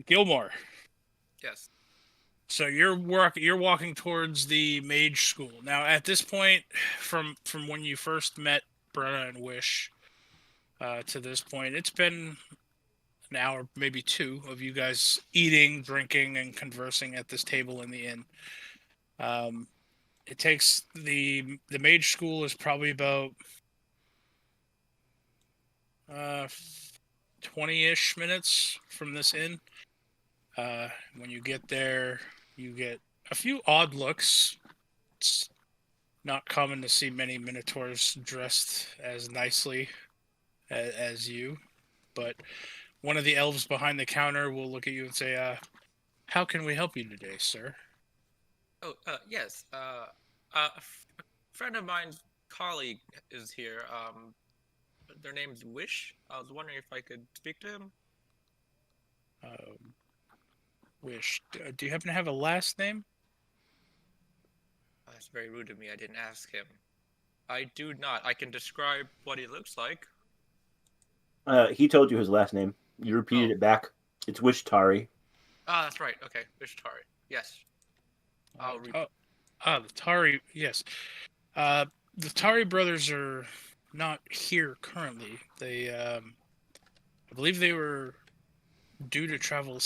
Gilmore. Yes. So you're walking towards the mage school. Now at this point, from when you first met Brenna and Wish, to this point, it's been an hour, maybe two, of you guys eating, drinking, and conversing at this table in the inn. Um, it takes the mage school is probably about 20-ish minutes from this inn. When you get there, you get a few odd looks. It's not common to see many minotaurs dressed as nicely as you, but one of the elves behind the counter will look at you and say, "How can we help you today, sir?" Oh, yes. A friend of mine's colleague is here. Their name's Wish. I was wondering if I could speak to him. Um, Wish, do you happen to have a last name? That's very rude of me. I didn't ask him. I do not. I can describe what he looks like. He told you his last name. You repeated it back. It's Wishtari. Ah, that's right. Okay, Vishtari. Yes. I'll read. The Tari. Yes. The Tari brothers are not here currently. I believe they were due to travel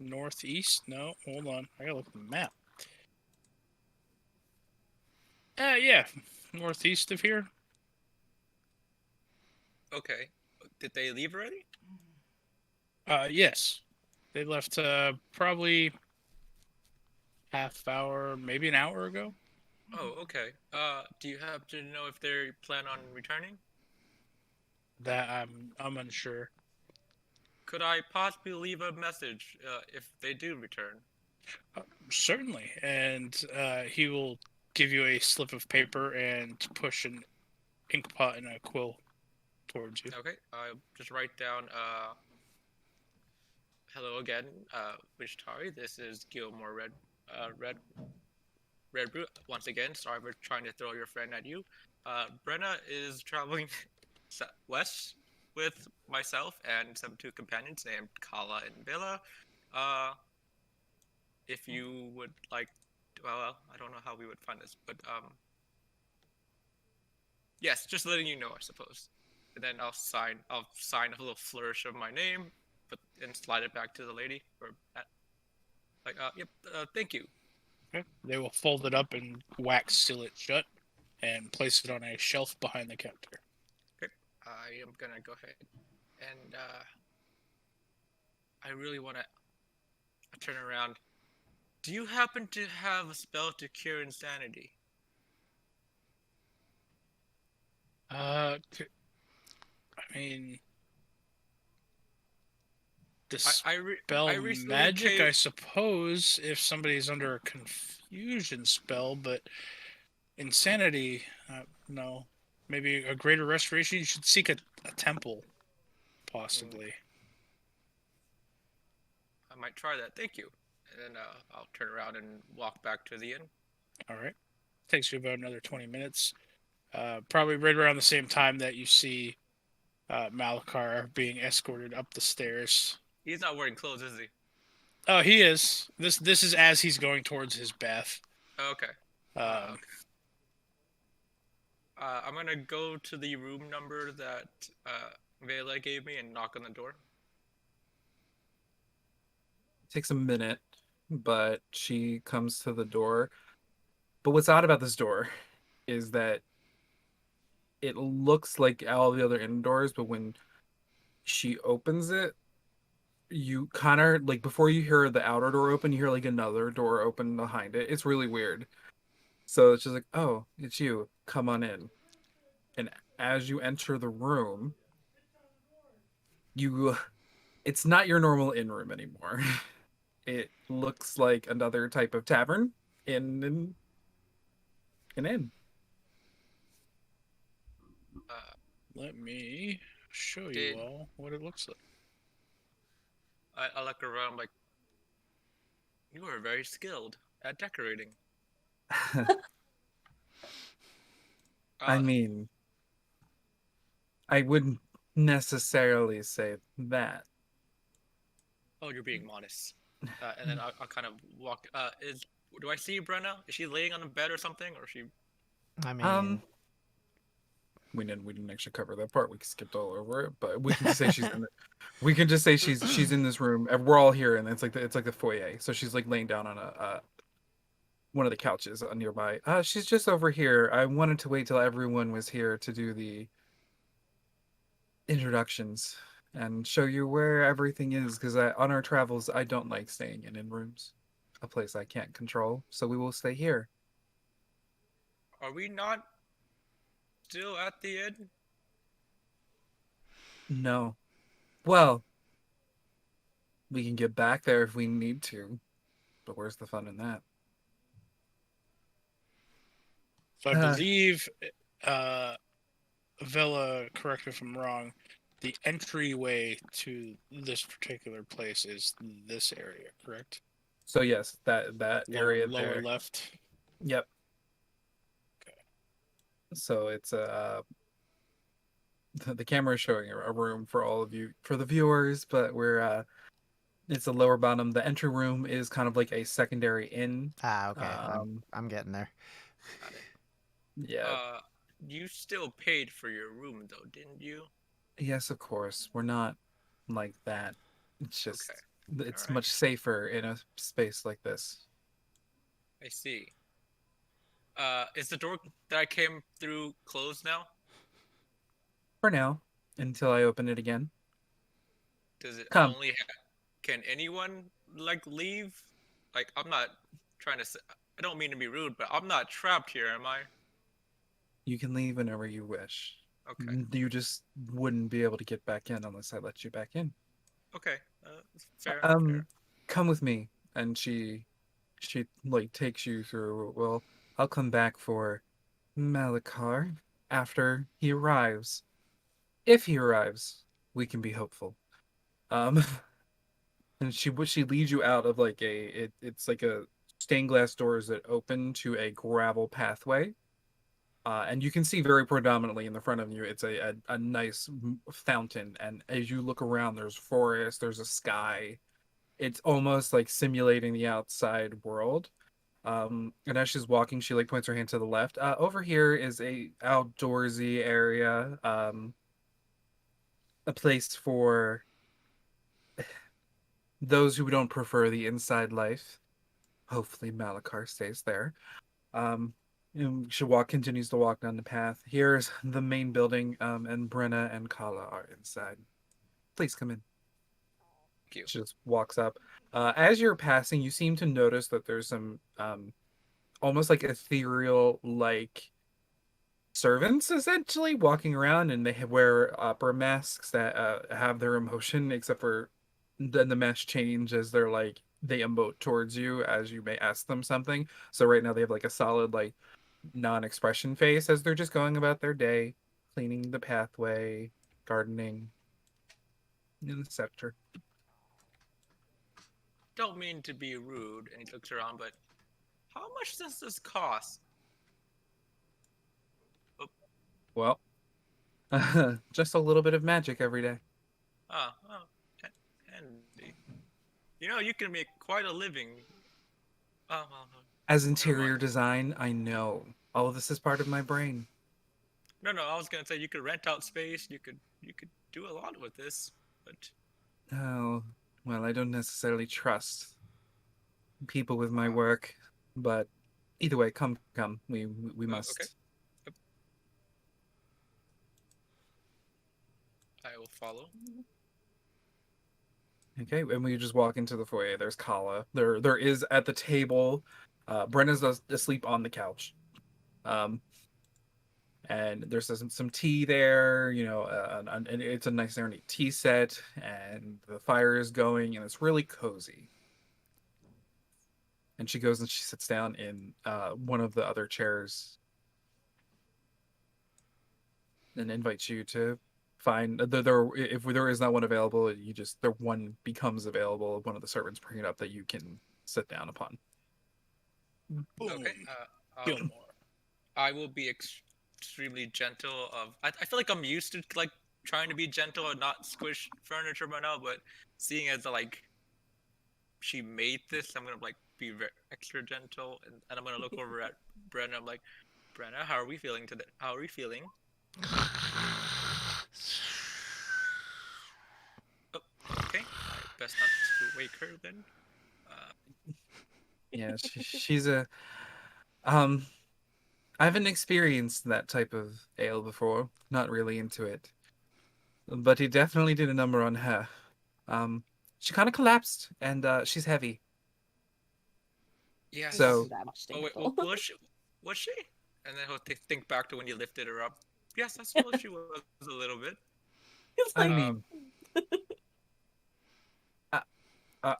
northeast. No, hold on. I gotta look at the map. Yeah, northeast of here. Okay. Did they leave already? Yes. They left probably half hour, maybe an hour ago. Oh, okay. Do you happen to know if they plan on returning? That I'm unsure. Could I possibly leave a message if they do return? Certainly, and he will give you a slip of paper and push an ink pot and a quill towards you. Okay, I'll just write down, hello again, Vishtari. This is Gilmore Red Brew. Once again, sorry for trying to throw your friend at you. Brenna is traveling west with myself and some two companions named Kala and Villa. If you would like, well, I don't know how we would find this, but yes, just letting you know, I suppose. And then I'll sign a little flourish of my name, and slide it back to the lady. Yep, thank you. Okay. They will fold it up and wax seal it shut and place it on a shelf behind the counter. Okay, I am gonna go ahead and I really want to turn around. Do you happen to have a spell to cure insanity? I mean, dispel magic, I suppose, if somebody's under a confusion spell, but insanity, no. Maybe a greater restoration. You should seek a temple, possibly. I might try that. Thank you. And then I'll turn around and walk back to the inn. All right. Takes you about another 20 minutes. Probably right around the same time that you see Malikar being escorted up the stairs. He's not wearing clothes, is he? Oh, he is. This is as he's going towards his bath. Oh, okay. Okay. I'm gonna go to the room number that Valla gave me and knock on the door. It takes a minute, but she comes to the door. But what's odd about this door is that it looks like all the other indoors, but when she opens it, you kind of like before you hear the outer door open, you hear like another door open behind it. It's really weird. So it's just like, oh, it's you. Come on in. And as you enter the room, it's not your normal inn room anymore. It looks like another type of tavern in an inn. Let me show you Did- all what it looks like. I look around like, you are very skilled at decorating. I mean, I wouldn't necessarily say that. Oh, you're being modest. And then I'll kind of walk. Do I see Brenna? Is she laying on a bed or something, or is she? I mean, We didn't actually cover that part. We skipped all over it, but we can just say she's in the, we can just say she's in this room. And we're all here, and it's like the foyer. So she's like laying down on a one of the couches nearby. She's just over here. I wanted to wait till everyone was here to do the introductions and show you where everything is, because on our travels I don't like staying in rooms, a place I can't control. So we will stay here. Are we not still at the inn? No. Well, we can get back there if we need to, but where's the fun in that? So I believe, Villa, correct me if I'm wrong, the entryway to this particular place is this area, correct? So yes, that area lower there. left. Yep. Okay. So it's the camera is showing a room for all of you, for the viewers, but we're it's the lower bottom. The entry room is kind of like a secondary inn. okay, I'm getting there. Got it. Yeah. You still paid for your room though, didn't you? Yes, of course. We're not like that. It's just Okay. it's Alright. much safer in a space like this. I see. Is the door that I came through closed now? For now, until I open it again. Does it Come. only can anyone like leave? Like I'm not trying to say, I don't mean to be rude, but I'm not trapped here, am I? You can leave whenever you wish. Okay. You just wouldn't be able to get back in unless I let you back in. Okay. Fair. Come with me. And she like takes you through. Well, I'll come back for Malikar after he arrives. If he arrives, we can be hopeful. And she leads you out of like it's like a stained glass doors that open to a gravel pathway. And you can see very predominantly in the front of you, it's a nice fountain. And as you look around, there's forest, there's a sky. It's almost like simulating the outside world. And as she's walking, she like points her hand to the left. Over here is a outdoorsy area, a place for those who don't prefer the inside life. Hopefully, Malikar stays there. And she continues to walk down the path. Here's the main building, and Brenna and Kala are inside. Please come in. Thank you. She just walks up. As you're passing, you seem to notice that there's some almost like ethereal, like servants essentially walking around, and they wear opera masks that have their emotion, except for then the masks change as they're like they emote towards you as you may ask them something. So right now they have like a solid like non-expression face as they're just going about their day, cleaning the pathway, gardening, etc. Don't mean to be rude, and he looks around, but how much does this cost? Well, just a little bit of magic every day. Handy. You know, you can make quite a living. As Never interior mind. design, I know. All of this is part of my brain. No, I was gonna say you could rent out space. You could do a lot with this, but Oh, well, I don't necessarily trust people with my work, but either way, come. We must. okay. Yep. I will follow. Okay, and we just walk into the foyer. There's Kala. There is at the table. Brenna's asleep on the couch. and there's some tea there, and it's a nice ornate tea set, and the fire is going, and it's really cozy. And she goes and she sits down in one of the other chairs and invites you to find if there is not one available, there one becomes available. One of the servants bring it up that you can sit down upon. Boom. Okay. Gilmore. I will be extremely gentle. I feel like I'm used to like trying to be gentle and not squish furniture by now, but seeing as like she made this, I'm gonna like be very extra gentle, and I'm gonna look over at Brenna. I'm like, Brenna, how are we feeling today? How are we feeling? Oh, okay. I best not to wake her then. Yeah, she's a I haven't experienced that type of ale before. Not really into it. But he definitely did a number on her. She kind of collapsed, and she's heavy. Yes. So- that much Oh wait, stingle. was she? Was she? And then he'll think back to when you lifted her up. Yes, I suppose she was a little bit. It's I like, mean,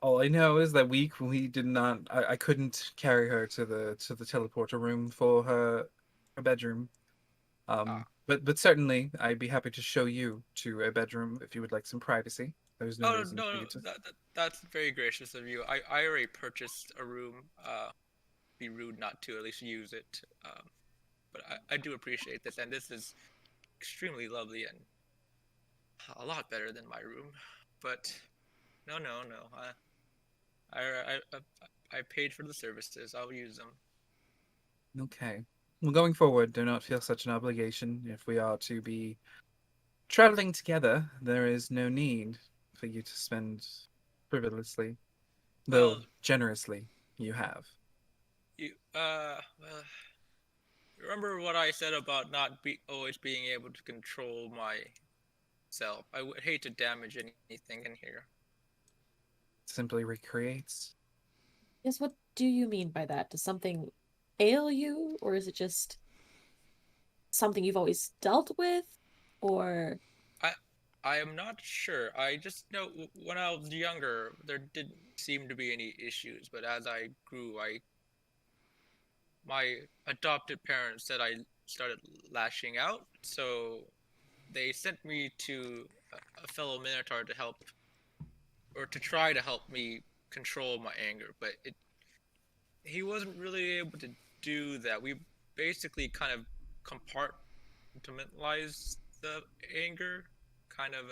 all I know is that we did not. I couldn't carry her to the teleporter room for her bedroom. But certainly I'd be happy to show you to a bedroom if you would like some privacy. There's no Oh reason for no, you to. that's very gracious of you. I already purchased a room. Be rude not to at least use it. But I do appreciate this, and this is extremely lovely and a lot better than my room. But no. I paid for the services. I'll use them. Okay. Well, going forward, do not feel such an obligation. If we are to be traveling together, there is no need for you to spend frivolously, though Well- generously you have. Well, remember what I said about not always being able to control myself. I would hate to damage anything in here. Simply recreates. yes, what do you mean by that? Does something ail you, or is it just something you've always dealt with? Or I am not sure. I just know when I was younger, there didn't seem to be any issues, but as I grew, my adopted parents said I started lashing out, so they sent me to a fellow Minotaur to help, or to try to help me control my anger, but he wasn't really able to do that. We basically kind of compartmentalized the anger, kind of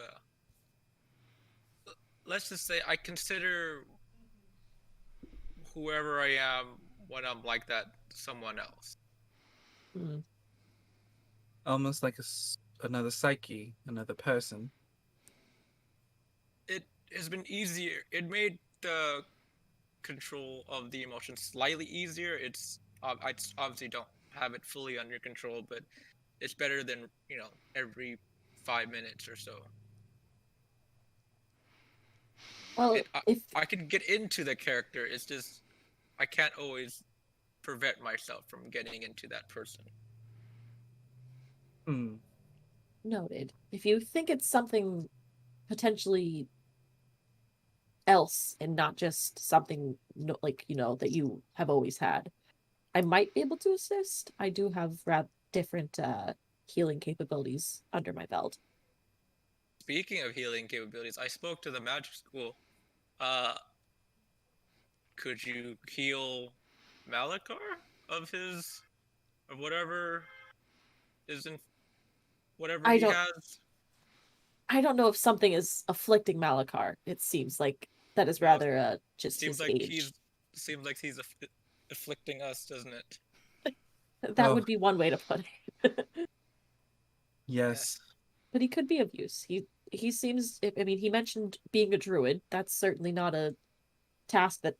let's just say I consider whoever I am when I'm like that someone else. hmm, Almost like another psyche, another person. It has been easier. It made the control of the emotions slightly easier. I obviously don't have it fully under control, but it's better than every 5 minutes or so. well, if I can get into the character. It's just I can't always prevent myself from getting into that person. Hmm. noted, if you think it's something potentially else and not just something that you have always had, I might be able to assist. I do have rather different healing capabilities under my belt. Speaking of healing capabilities, I spoke to the magic school. Could you heal Malikar of whatever is in whatever I he don't- has? I don't know if something is afflicting Malikar. It seems like that is rather just Seems his like age. he's afflicting us, doesn't it? That Oh. would be one way to put it. Yes. But he could be of use. He seems. I mean, he mentioned being a druid. That's certainly not a task that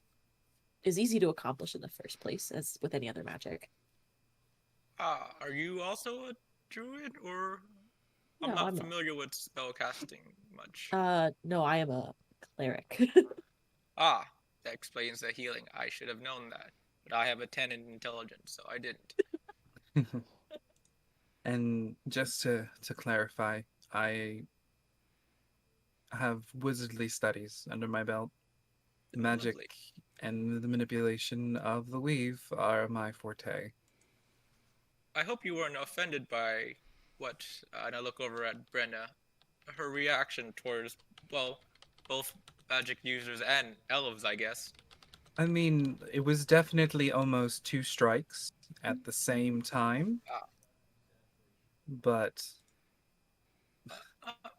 is easy to accomplish in the first place, as with any other magic. Are you also a druid, or I'm No, not I'm not. familiar with spell casting much. No, I am a cleric. That explains the healing. I should have known that, but I have a 10 in intelligence, so I didn't. And just to clarify, I have wizardly studies under my belt. Magic Lovely. and the manipulation of the weave are my forte. I hope you weren't offended by what, and I look over at Brenna, her reaction towards, well, both magic users and elves, I guess. I mean, it was definitely almost 2 strikes at the same time, Ah. but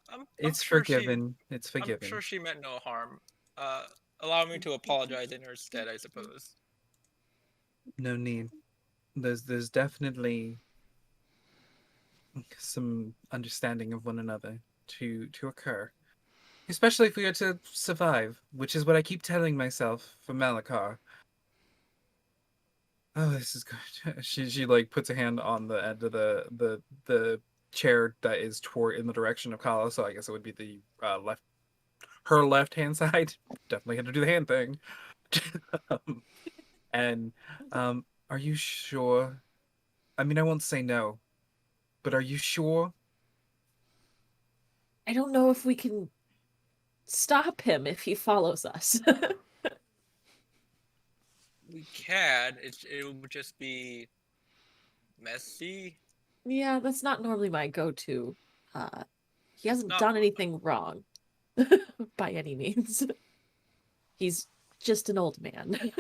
I'm it's sure forgiven. It's I'm forgiven. sure she meant no harm. Allow me to apologize in her stead, I suppose. No need. There's definitely some understanding of one another to occur. Especially if we are to survive, which is what I keep telling myself for Malikar. Oh, this is good. She like puts a hand on the end of the chair that is toward in the direction of Kala, so I guess it would be the her left hand side. Definitely had to do the hand thing. um, and are you sure? I mean, I won't say no, but are you sure? I don't know if we can stop him if he follows us. We can. It would just be messy. Yeah, that's not normally my go-to. He hasn't not- done anything wrong by any means. He's just an old man.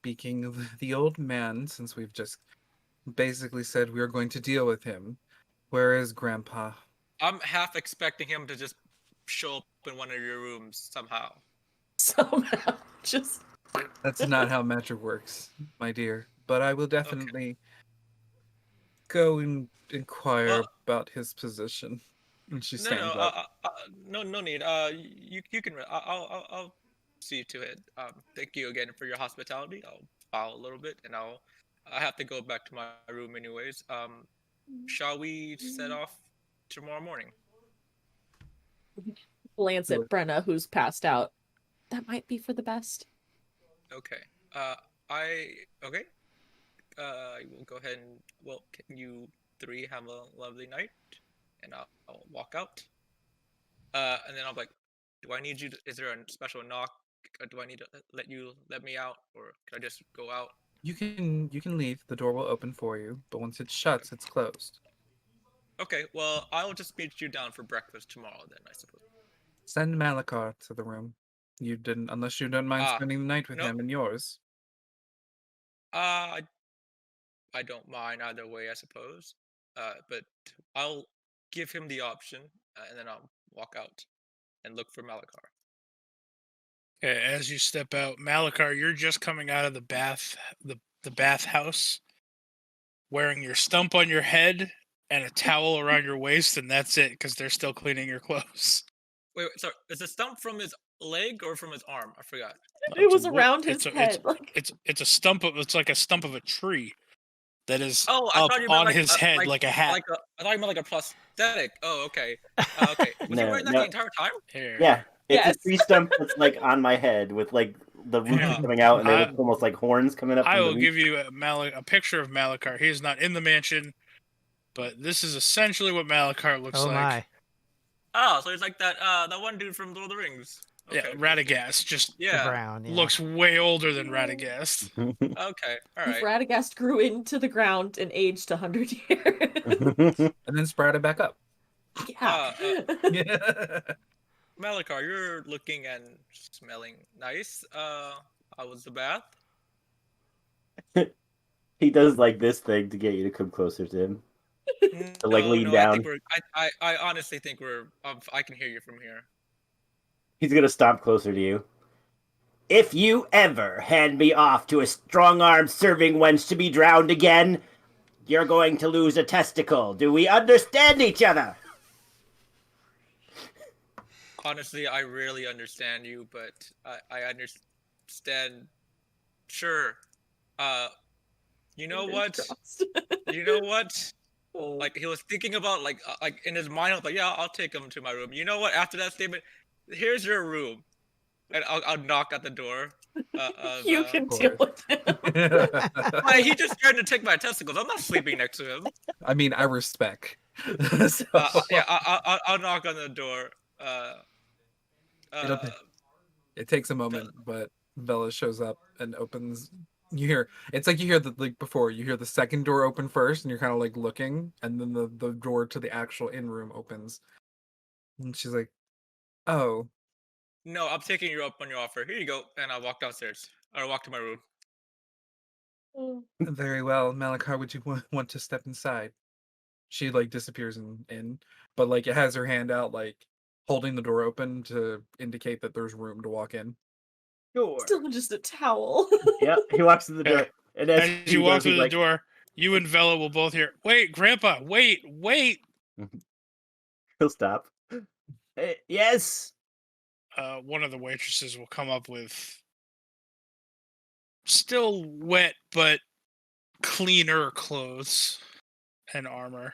Speaking of the old man, since we've just basically said we are going to deal with him, where is Grandpa? I'm half expecting him to just show up in one of your rooms somehow. Somehow, just That's not how magic works, my dear. But I will definitely go and inquire Well- about his position. And she No, stands no, up. no need. You can. I'll see to it. Thank you again for your hospitality. I'll bow a little bit, and I have to go back to my room anyways. Shall we set off tomorrow morning? glance at Brenna, who's passed out. That might be for the best. Okay. Okay. I will go ahead and can you three have a lovely night, and I'll walk out. And then I'm like, do I need you? Is there a special knock? Do I need to let me out, or can I just go out? You can leave. The door will open for you, but once it shuts, it's closed. Okay. Well, I'll just meet you down for breakfast tomorrow then, I suppose. Send Malikar to the room. You didn't, unless you don't mind spending the night with nope. him in yours. I don't mind either way, I suppose. But I'll give him the option, and then I'll walk out and look for Malikar. Okay, as you step out, Malikar, you're just coming out of the bathhouse, wearing your stump on your head and a towel around your waist, and that's it, because they're still cleaning your clothes. Wait, sorry. Is the stump from his leg or from his arm? I forgot. It was around his head. It's a stump of like a stump of a tree that is Oh, I up thought you meant on his head like a hat. I thought you meant like a prosthetic. Oh, okay. Okay. Was he No, wearing that no. the entire time? Here. Yeah, it's Yes. a tree stump that's like on my head with like the roots Yeah. coming out, and they look almost like horns coming up. I from will the give you a picture of Malikar. He is not in the mansion, but this is essentially what Malikar looks Oh like. my. Oh, so he's like that one dude from Lord of the Rings. Yeah, Okay. Radagast just The Yeah. brown. Yeah. looks way older than Radagast. roots. Okay. All If right. Radagast grew into the ground and aged 100 years. And then sprout it back up. Yeah. Yeah. Malikar, you're looking and smelling nice. How was the bath? He does like this thing to get you to come closer to him. To like lean I down. think I honestly think I can hear you from here. He's gonna stomp closer to you. If you ever hand me off to a strong-armed serving wench to be drowned again, you're going to lose a testicle. Do we understand each other? Honestly, I rarely understand you, but I understand. Sure. You know what? You know what? Like he was thinking about like in his mind, I was like, yeah, I'll take him to my room. You know what? After that statement, here's your room. and I'll knock at the door. You can deal with him. He just tried to take my testicles. I'm not sleeping next to him. I mean, I respect. So, Yeah, I'll knock on the door. it takes a moment, but Vella shows up and opens. It's like you hear the like before. You hear the second door open first, and you're kind of like looking, and then the door to the actual in room opens, and she's like, "Oh, No, I'm taking you up on your offer. Here you go. And I'll walk downstairs. Or walk to my room. very well, Malikar. Would you want to step inside?" She like disappears in, but like it has her hand out, like holding the door open to indicate that there's room to walk in. Sure. Still just a towel. Yep, he walks through the door. And As you walk goes, he's through the like, door, you and Vella will both hear, "Wait, Grandpa, wait!" he'll stop. Yes. One of the waitresses will come up with still wet but cleaner clothes and armor.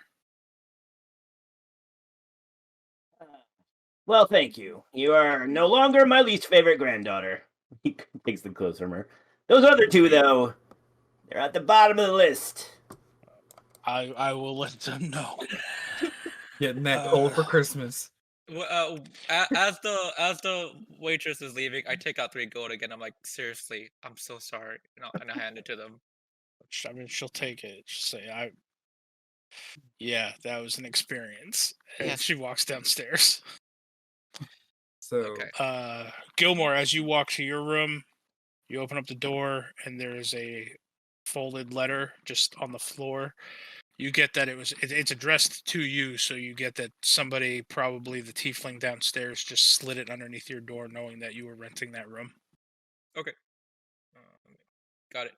Well, thank you. You are no longer my least favorite granddaughter. He takes the clothes from her. Those other two, though, they're at the bottom of the list. I will let them know. Getting that coal for Christmas. As the waitress is leaving, I take out 3 gold again. I'm like, seriously, I'm so sorry. And I hand it to them. I mean, she'll take it. She'll say, yeah, that was an experience. And Yes. she walks downstairs. So, Okay. Gilmore, as you walk to your room, you open up the door, and there's a folded letter just on the floor. You get that it's addressed to you, so you get that somebody, probably the tiefling downstairs, just slid it underneath your door, knowing that you were renting that room. Okay. Got it.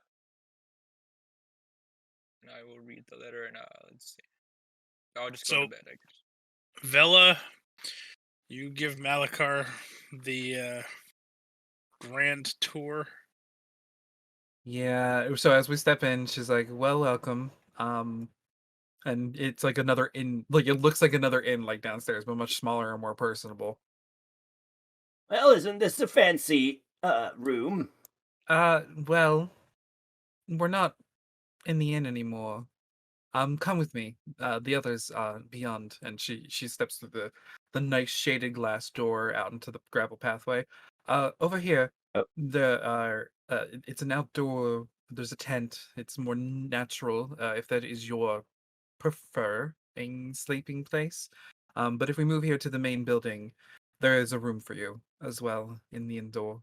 And I will read the letter and let's see. I'll just go to bed, I guess. Vella, you give Malikar the grand tour. yeah. So as we step in, she's like, "Well, welcome." And it's like another inn. Like it looks like another inn, like downstairs, but much smaller and more personable. Well, isn't this a fancy room? Well, we're not in the inn anymore. Come with me. The others are beyond. And she steps through the nice shaded glass door out into the gravel pathway. Over here, there are. It's an outdoor. There's a tent. It's more natural. If that is your preferring sleeping place. But if we move here to the main building, there is a room for you as well in the indoor.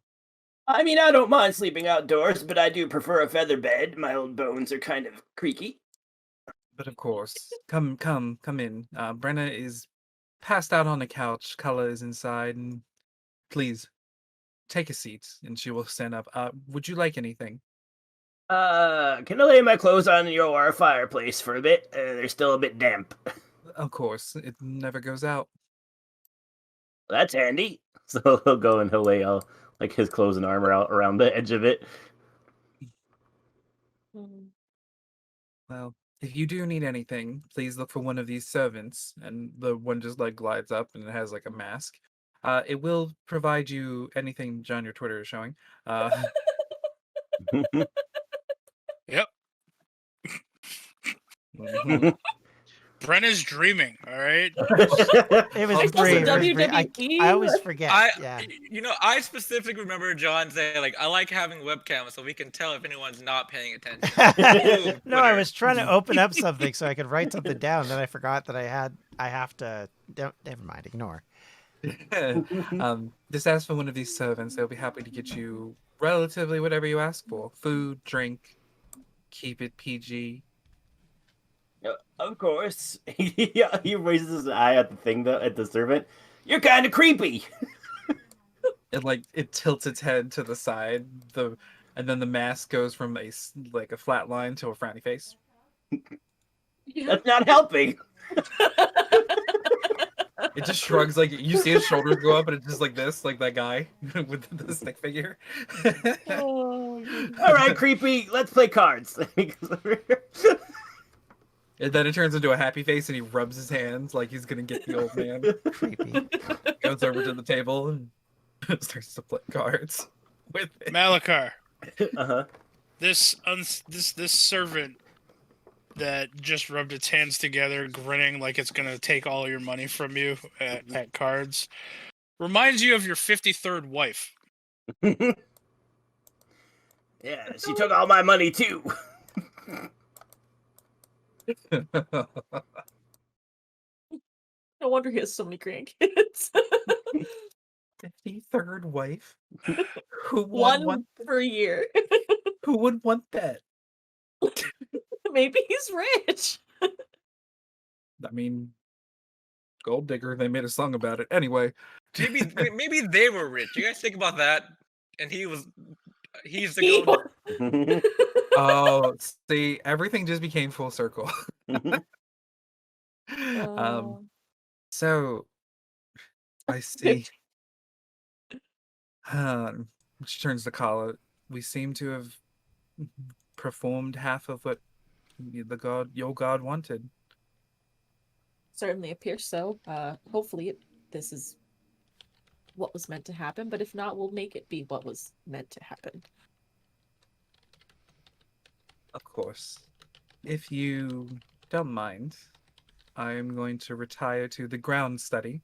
I mean, I don't mind sleeping outdoors, but I do prefer a feather bed. My old bones are kind of creaky. But of course, come in. Brenna is passed out on a couch. Kala is inside, and please take a seat. And she will stand up. Would you like anything? Can I lay my clothes on your fireplace for a bit? They're still a bit damp. Of course, it never goes out. That's handy. So he'll go and he'll lay all like his clothes and armor out around the edge of it. Well, if you do need anything, please look for one of these servants. And the one just like glides up and it has like a mask. It will provide you anything, John, your Twitter is showing. Yep. Mhm. Brenna's dreaming, all right? It was It's brave. also It was brave. WWE. I always forget. Yeah. I specifically remember John saying, like, I like having webcams so we can tell if anyone's not paying attention. Boom, No, I Twitter. was trying to open up something so I could write something down. Then I forgot that I have to. Never mind. Ignore. Just ask for one of these servants. They'll be happy to get you relatively whatever you ask for. Food, drink, keep it PG. Of course. He raises his eye at the thing, at the servant. You're kind of creepy. It tilts its head to the side. And then the mask goes from a flat line to a frowny face. Yeah. That's not helping. It just shrugs, like you see his shoulders go up, and it's just like this, like that guy with the stick figure. Oh, All right, creepy. Let's play cards. And then it turns into a happy face, and he rubs his hands like he's gonna get the old man. Creepy. Goes over to the table and Starts to play cards with it. Malikar, Uh-huh. this servant that just rubbed its hands together, grinning like it's gonna take all your money from you at cards, reminds you of your 53rd wife. Yeah, she took all my money too. No wonder he has so many grandkids. 53rd wife. Who would One want? per year. Who would want that? Maybe he's rich. I mean, Gold Digger. They made a song about it. Anyway, Maybe they were rich. You guys think about that, and he's the He gold. was- oh, see, everything just became full circle. Uh, So I see. She turns to Kala. We seem to have performed half of what your god wanted. certainly appears so. Hopefully this is what was meant to happen, but if not, we'll make it be what was meant to happen. Of course. If you don't mind, I am going to retire to the ground study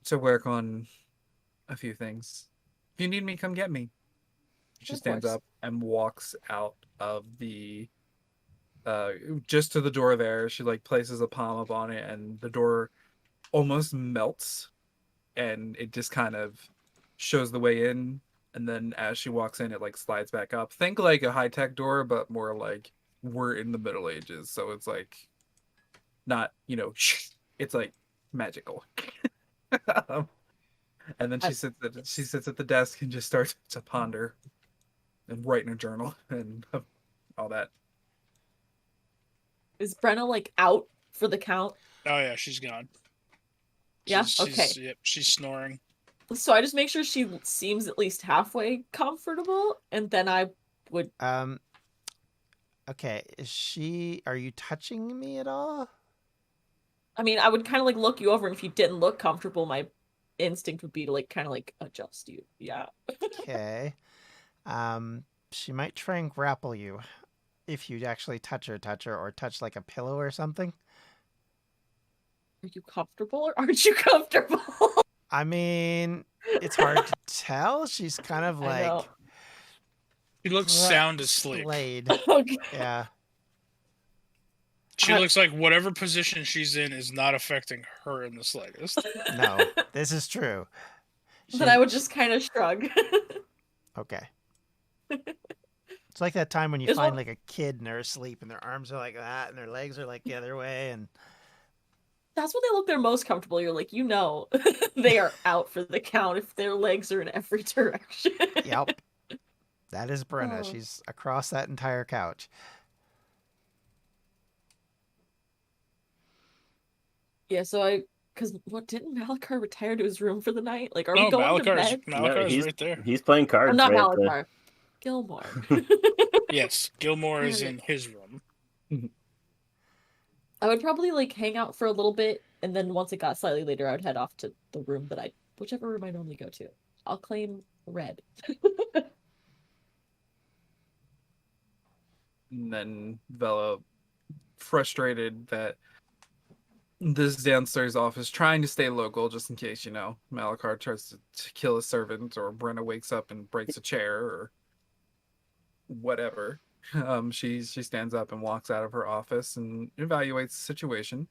to work on a few things. If you need me, come get me. She Of stands course. up and walks out of the just to the door there. She like places a palm up on it and the door almost melts and it just kind of shows the way in, and then as she walks in it like slides back up. Think like a high-tech door, but more like we're in the Middle Ages, so it's like not, it's like magical. And then she sits at the desk and just starts to ponder and write in a journal and all that. Is Brenna like out for the count? Oh yeah, she's gone. Yeah? She's, yep, she's snoring. So I just make sure she seems at least halfway comfortable, and then I would. Okay, are you touching me at all? I mean, I would kind of like look you over, and if you didn't look comfortable, my instinct would be to like kind of like adjust you. Yeah. Okay. She might try and grapple you if you actually touch her, or touch like a pillow or something. Are you comfortable or aren't you comfortable? I mean, it's hard to tell. She's kind of I know. like She looks sound asleep. laid. Okay. Yeah. She looks like whatever position she's in is not affecting her in the slightest. No, this is true. Then I would just kind of shrug. Okay. It's like that time when you There's find one- like a kid and they're asleep and their arms are like that and their legs are like the other way, and That's when they look their most comfortable. You're like, they are out for the count if their legs are in every direction. yep. That is Brenna. Oh. She's across that entire couch. Yeah, so because didn't Malikar retire to his room for the night? Like, are No, we going to bed? Malikar's he's right there. He's playing cards. I'm not right Malikar. Gilmore. Yes, Gilmore is in his room. I would probably like hang out for a little bit, and then once it got slightly later, I would head off to the room whichever room I normally go to. I'll claim red. And then Valla, frustrated that this downstairs office, trying to stay local just in case, Malikar tries to kill a servant or Brenna wakes up and breaks a chair or whatever. She stands up and walks out of her office and evaluates the situation.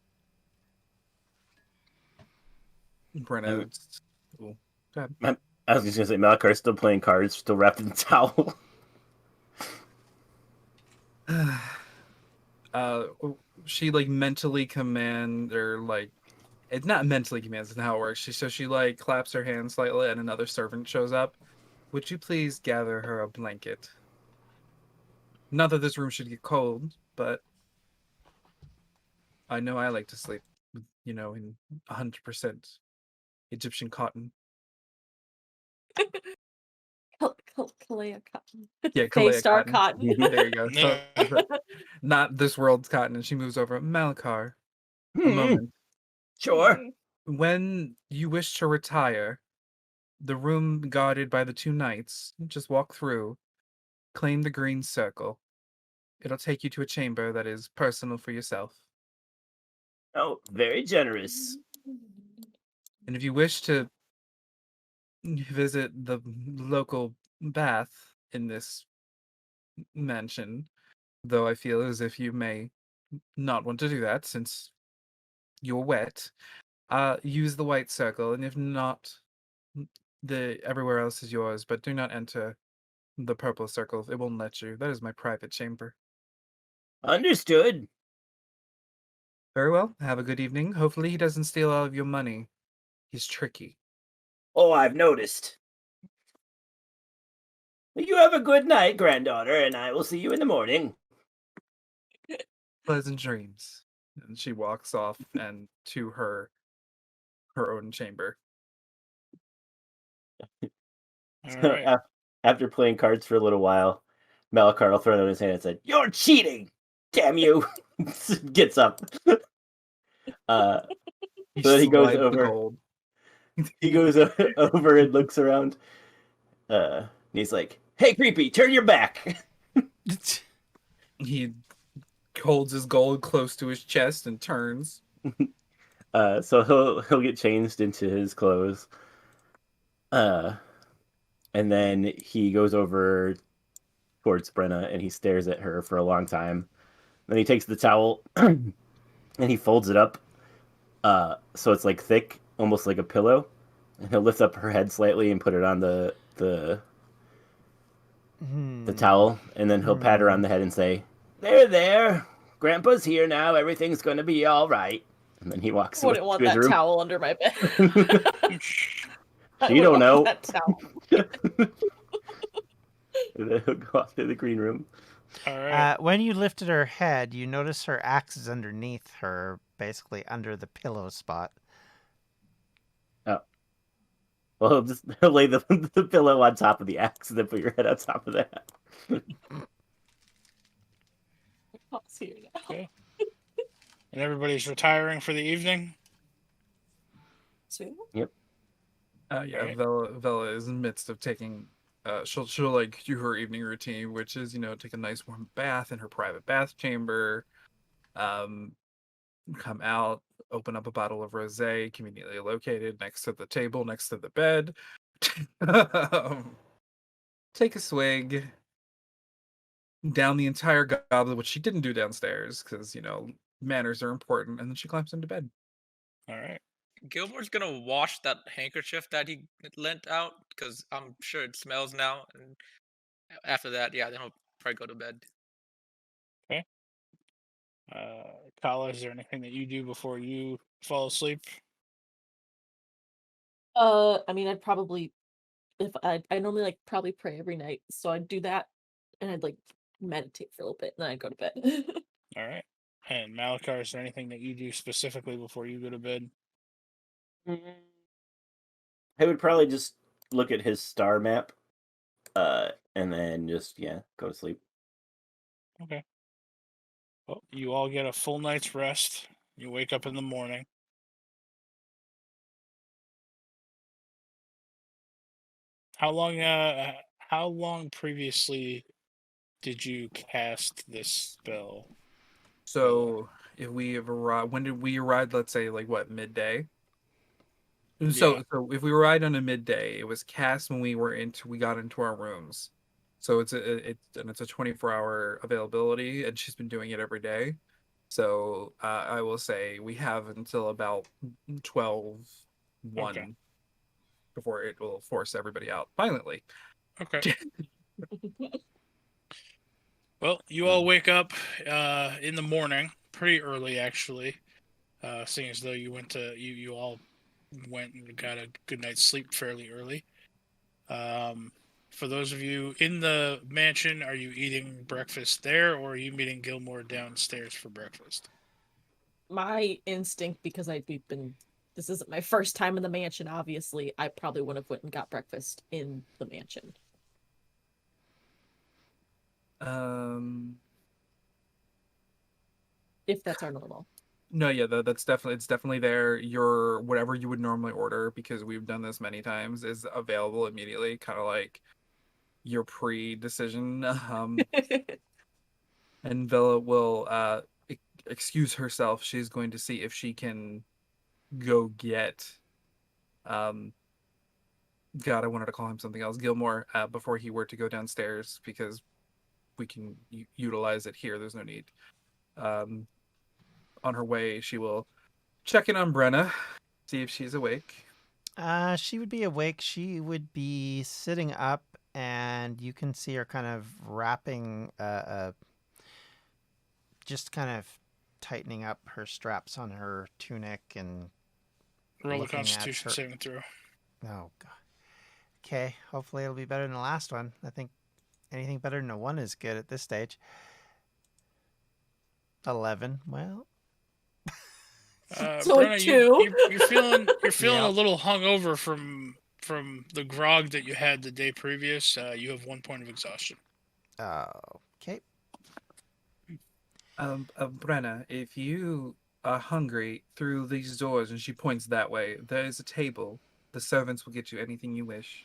Brenna, go ahead. I was just gonna say Malikar's still playing cards, still wrapped in a towel. She like mentally command, or like it's not mentally commands, it's how it works. She like claps her hand slightly and another servant shows up. Would you please gather her a blanket? Not that this room should get cold, but I know I like to sleep, in 100% Egyptian cotton. Kalea cotton. Yeah, Kalea Star cotton. cotton. There you go. So, not this world's cotton. And she moves over. Malikar, a moment. Sure. When you wish to retire, the room guarded by the 2 knights. Just walk through, claim the green circle. It'll take you to a chamber that is personal for yourself. Oh, very generous. And if you wish to visit the local bath in this mansion, though I feel as if you may not want to do that since you're wet, use the white circle, and if not, the everywhere else is yours, but do not enter the purple circle. It won't let you. That is my private chamber. Understood. Very well. Have a good evening. Hopefully he doesn't steal all of your money. He's tricky. Oh, I've noticed. You have a good night, granddaughter, and I will see you in the morning. Pleasant dreams. And she walks off and to her own chamber. All So right. after playing cards for a little while, Malikar will throw it in his hand and said, "You're cheating! Damn you!" Gets up. He So then he goes slides the over. gold. He goes over and looks around. And he's like, "Hey, creepy, turn your back." He holds his gold close to his chest and turns. So he'll get changed into his clothes. And then he goes over towards Brenna and he stares at her for a long time. Then he takes the towel and he folds it up. So it's like thick, almost like a pillow. And he'll lift up her head slightly and put it on the towel, and then he'll pat her on the head and say, There. Grandpa's here now. Everything's gonna be all right." And then he walks I wouldn't want to his that room. towel under my bed. I You don't wouldn't know. want that towel. And then he'll go off to the green room. All right. When you lifted her head, you notice her axe is underneath her, basically under the pillow spot. Oh. Well, he'll lay the pillow on top of the axe and then put your head on top of that. Pause here now. Okay. And everybody's retiring for the evening. Sweet. Yeah, Right. Vella is in the midst of taking she'll like do her evening routine, which is, take a nice warm bath in her private bath chamber, come out, open up a bottle of rosé conveniently located next to the table, next to the bed, take a swig, down the entire goblet, which she didn't do downstairs because, manners are important, and then she climbs into bed. All right. Gilmore's gonna wash that handkerchief that he lent out because I'm sure it smells now. And after that, yeah, then he'll probably go to bed. Kala, is there anything that you do before you fall asleep? I mean, I'd probably, if I normally like probably pray every night, so I'd do that, and I'd like meditate for a little bit, and then I'd go to bed. All right. And Malikar, is there anything that you do specifically before you go to bed? I would probably just look at his star map, and then just go to sleep. Okay. Well, you all get a full night's rest. You wake up in the morning. How long previously did you cast this spell? So if we have arrived, when did we arrive? Let's say like what, midday? So if we arrived on a midday, it was cast when we got into our rooms. So it's a 24-hour availability, and she's been doing it every day. So I will say we have until about 12:01 Okay. before it will force everybody out violently. Okay. Well, you all wake up in the morning, pretty early actually, seeing as though you all went and got a good night's sleep fairly early. For those of you in the mansion, are you eating breakfast there, or are you meeting Gilmore downstairs for breakfast? My instinct, because this isn't my first time in the mansion, obviously, I probably would have went and got breakfast in the mansion. Um, If that's our normal. No, yeah, that's definitely there. Your whatever you would normally order, because we've done this many times, is available immediately, kind of like your pre-decision. And Villa will excuse herself. She's going to see if she can go get God, I wanted to call him something else, Gilmore, before he were to go downstairs, because we can utilize it here. There's no need. On her way, she will check in on Brenna, see if she's awake. She would be awake. She would be sitting up, and you can see her kind of wrapping, just kind of tightening up her straps on her tunic and Roll a looking at Constitution her- saving throw. Oh god. Okay, hopefully it'll be better than the last one. I think anything better than a 1 is good at this stage. 11. Well, So Brenna, a 2. you're feeling Yep. a little hungover from the grog that you had the day previous. You have 1 point of exhaustion. okay. Brenna, if you are hungry through these doors, and she points that way, there is a table. The servants will get you anything you wish.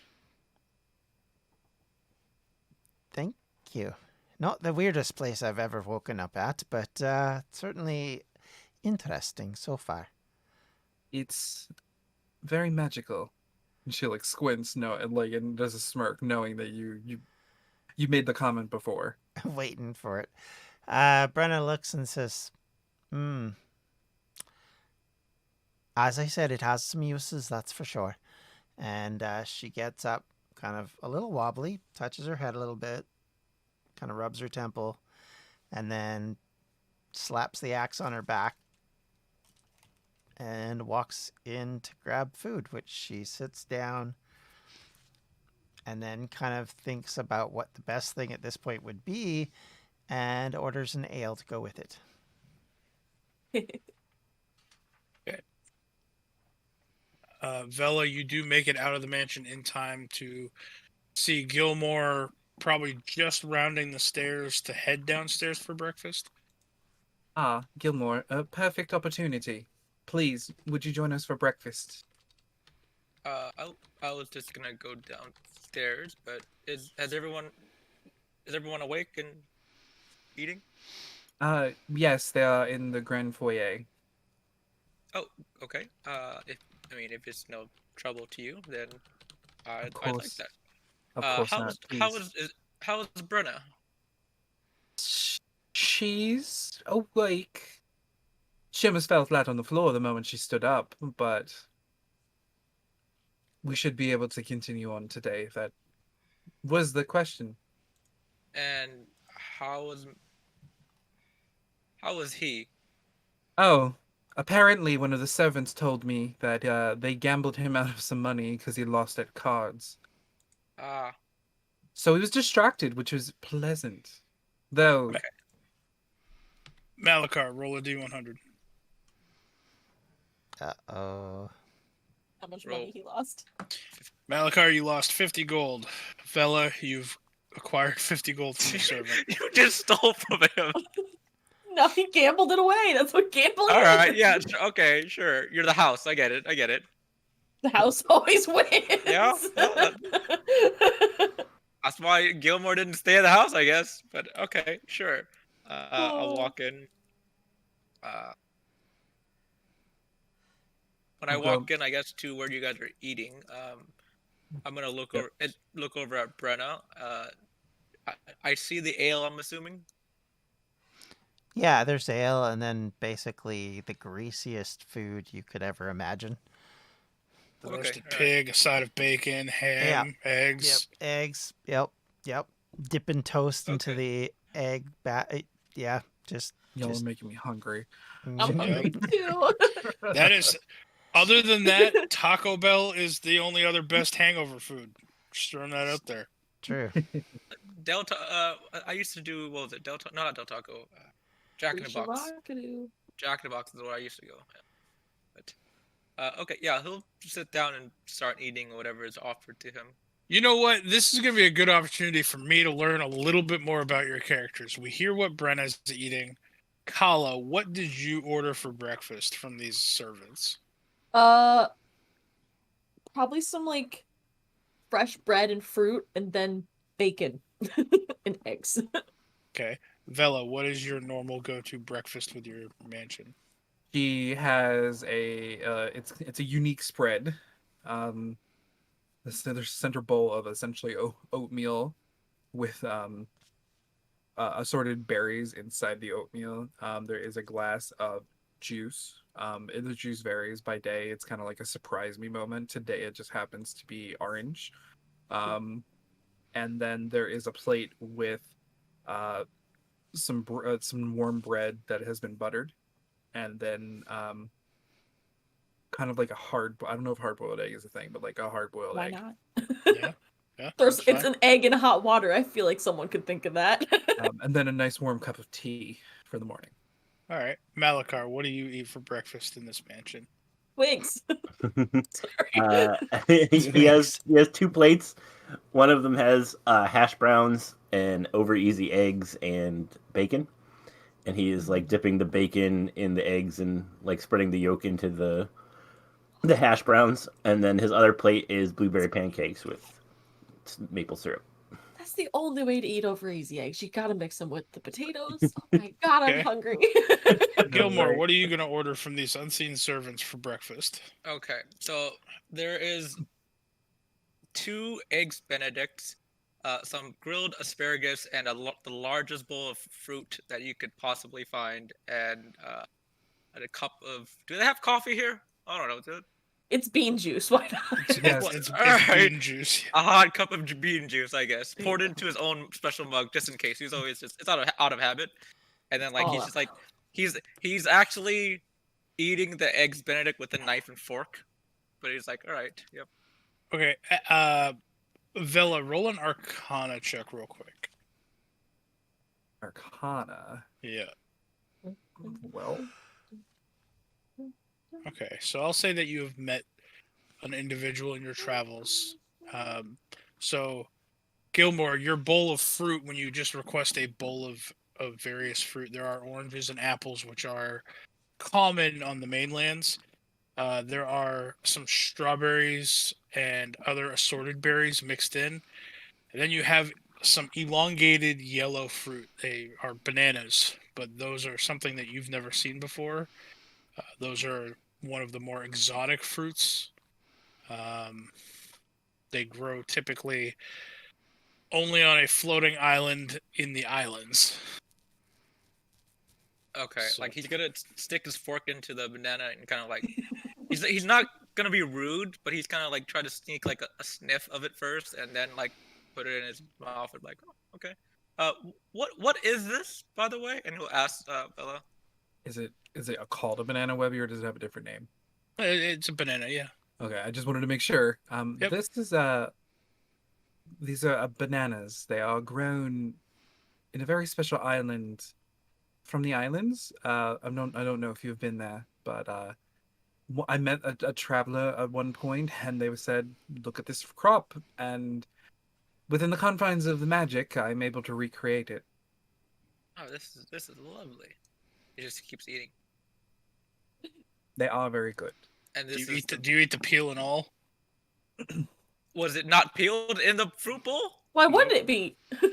Thank you. Not the weirdest place I've ever woken up at, but certainly interesting so far. It's very magical. And she like squints, and does a smirk, knowing that you made the comment before. Waiting for it. Brenna looks and says, as I said, it has some uses, that's for sure. And she gets up, kind of a little wobbly, touches her head a little bit, kind of rubs her temple, and then slaps the axe on her back and walks in to grab food, which she sits down and then kind of thinks about what the best thing at this point would be and orders an ale to go with it. Vela, you do make it out of the mansion in time to see Gilmore probably just rounding the stairs to head downstairs for breakfast. Ah, Gilmore, a perfect opportunity. Please, would you join us for breakfast? I was just gonna go downstairs, but is everyone awake and eating? Yes, they are in the grand foyer. Oh, okay. If it's no trouble to you, then I'd like course. that. Of course not. How is Brenna? She's awake. She almost fell flat on the floor the moment she stood up, but we should be able to continue on today, if that was the question. And how was he? Oh, apparently one of the servants told me that they gambled him out of some money because he lost at cards. Ah, So he was distracted, which was pleasant. Though, Okay. Malikar, roll a D100. Uh-oh. How much Roll. money he lost? Malikar, you lost 50 gold. Vela, you've acquired 50 gold from the servant. you just stole from him. No, he gambled it away. That's what gambling All is. right, yeah, okay, sure. You're the house. I get it. The house always wins. Yeah, That's why Gilmore didn't stay at the house, I guess. But okay, sure. I'll walk in. When I walk in, I guess to where you guys are eating. I'm gonna look over at Brenna. I see the ale. I'm assuming. Yeah, there's ale and then basically the greasiest food you could ever imagine. The Okay, roasted alright. pig, a side of bacon, ham, eggs. Yep, eggs. Yep. Dipping toast into Okay. the egg yeah, just y'all are making me hungry. I'm hungry too. That is, other than that, Taco Bell is the only other best hangover food. Just throwing that out there. True. Delta. I used to do. What was it? Delta. Not Del Taco. Jack in the Box. Shibakadu. Jack in the Box is where I used to go. But okay, yeah, he'll sit down and start eating whatever is offered to him. You know what? This is going to be a good opportunity for me to learn a little bit more about your characters. We hear what Brenna's eating. Kala, what did you order for breakfast from these servants? Probably some like fresh bread and fruit, and then bacon and eggs. Okay. Vela, what is your normal go-to breakfast with your mansion? She has it's a unique spread. The center bowl of essentially oatmeal with assorted berries inside the oatmeal. There is a glass of juice. The juice varies by day. It's kind of like a surprise me moment. Today it just happens to be orange. And then there is a plate with some warm bread that has been buttered, and then kind of like I don't know if hard boiled egg is a thing, but like a hard boiled Why egg. not? Yeah. Yeah. It's that's fine. an egg in hot water. I feel like someone could think of that. And then a nice warm cup of tea for the morning. All right. Malikar, what do you eat for breakfast in this mansion? Twigs. Sorry. He has 2 plates. One of them has hash browns and over easy eggs and bacon, and he is like dipping the bacon in the eggs and like spreading the yolk into the hash browns. And then his other plate is blueberry pancakes with maple syrup. That's the only way to eat over easy eggs. You gotta mix them with the potatoes. Oh my god, Okay. I'm hungry. Gilmore, Right. what are you going to order from these unseen servants for breakfast? Okay, so there is 2 eggs Benedicts, some grilled asparagus, and the largest bowl of fruit that you could possibly find, and a cup of. Do they have coffee here? I don't know. Dude. It's bean juice. Why not? Yes. It's Alright. bean juice. A hot cup of bean juice, I guess, poured into his own special mug just in case. He's always just it's out of habit, and then like he's Oh. just like he's actually eating the eggs Benedict with a knife and fork, but he's like, all right, yep. Okay. Vela, roll an Arcana check real quick. Arcana. Yeah. Well, Okay. So I'll say that you have met an individual in your travels. So, Gilmore, your bowl of fruit, when you just request a bowl of various fruit, there are oranges and apples, which are common on the mainlands. There are some strawberries and other assorted berries mixed in. And then you have some elongated yellow fruit. They are bananas, but those are something that you've never seen before. Those are one of the more exotic fruits. They grow typically only on a floating island in the islands. Okay, So- like he's gonna stick his fork into the banana and kind of like he's not gonna be rude, but he's kind of like try to sneak like a sniff of it first, and then like put it in his mouth and like, oh, okay. What is this, by the way? And he'll ask Bella. is it called a banana, Webby, or does it have a different name? It's a banana, yeah. Okay, I just wanted to make sure. Yep. This is these are bananas. They are grown in a very special island from the islands. I don't know if you've been there, but I met a traveler at one point, and they said, "Look at this crop," and within the confines of the magic, I'm able to recreate it. Oh, this is lovely. He just keeps eating, They are very good. and Do this you, is eat the, do you eat the peel and all? was it not peeled in the fruit bowl? Why wouldn't it be? I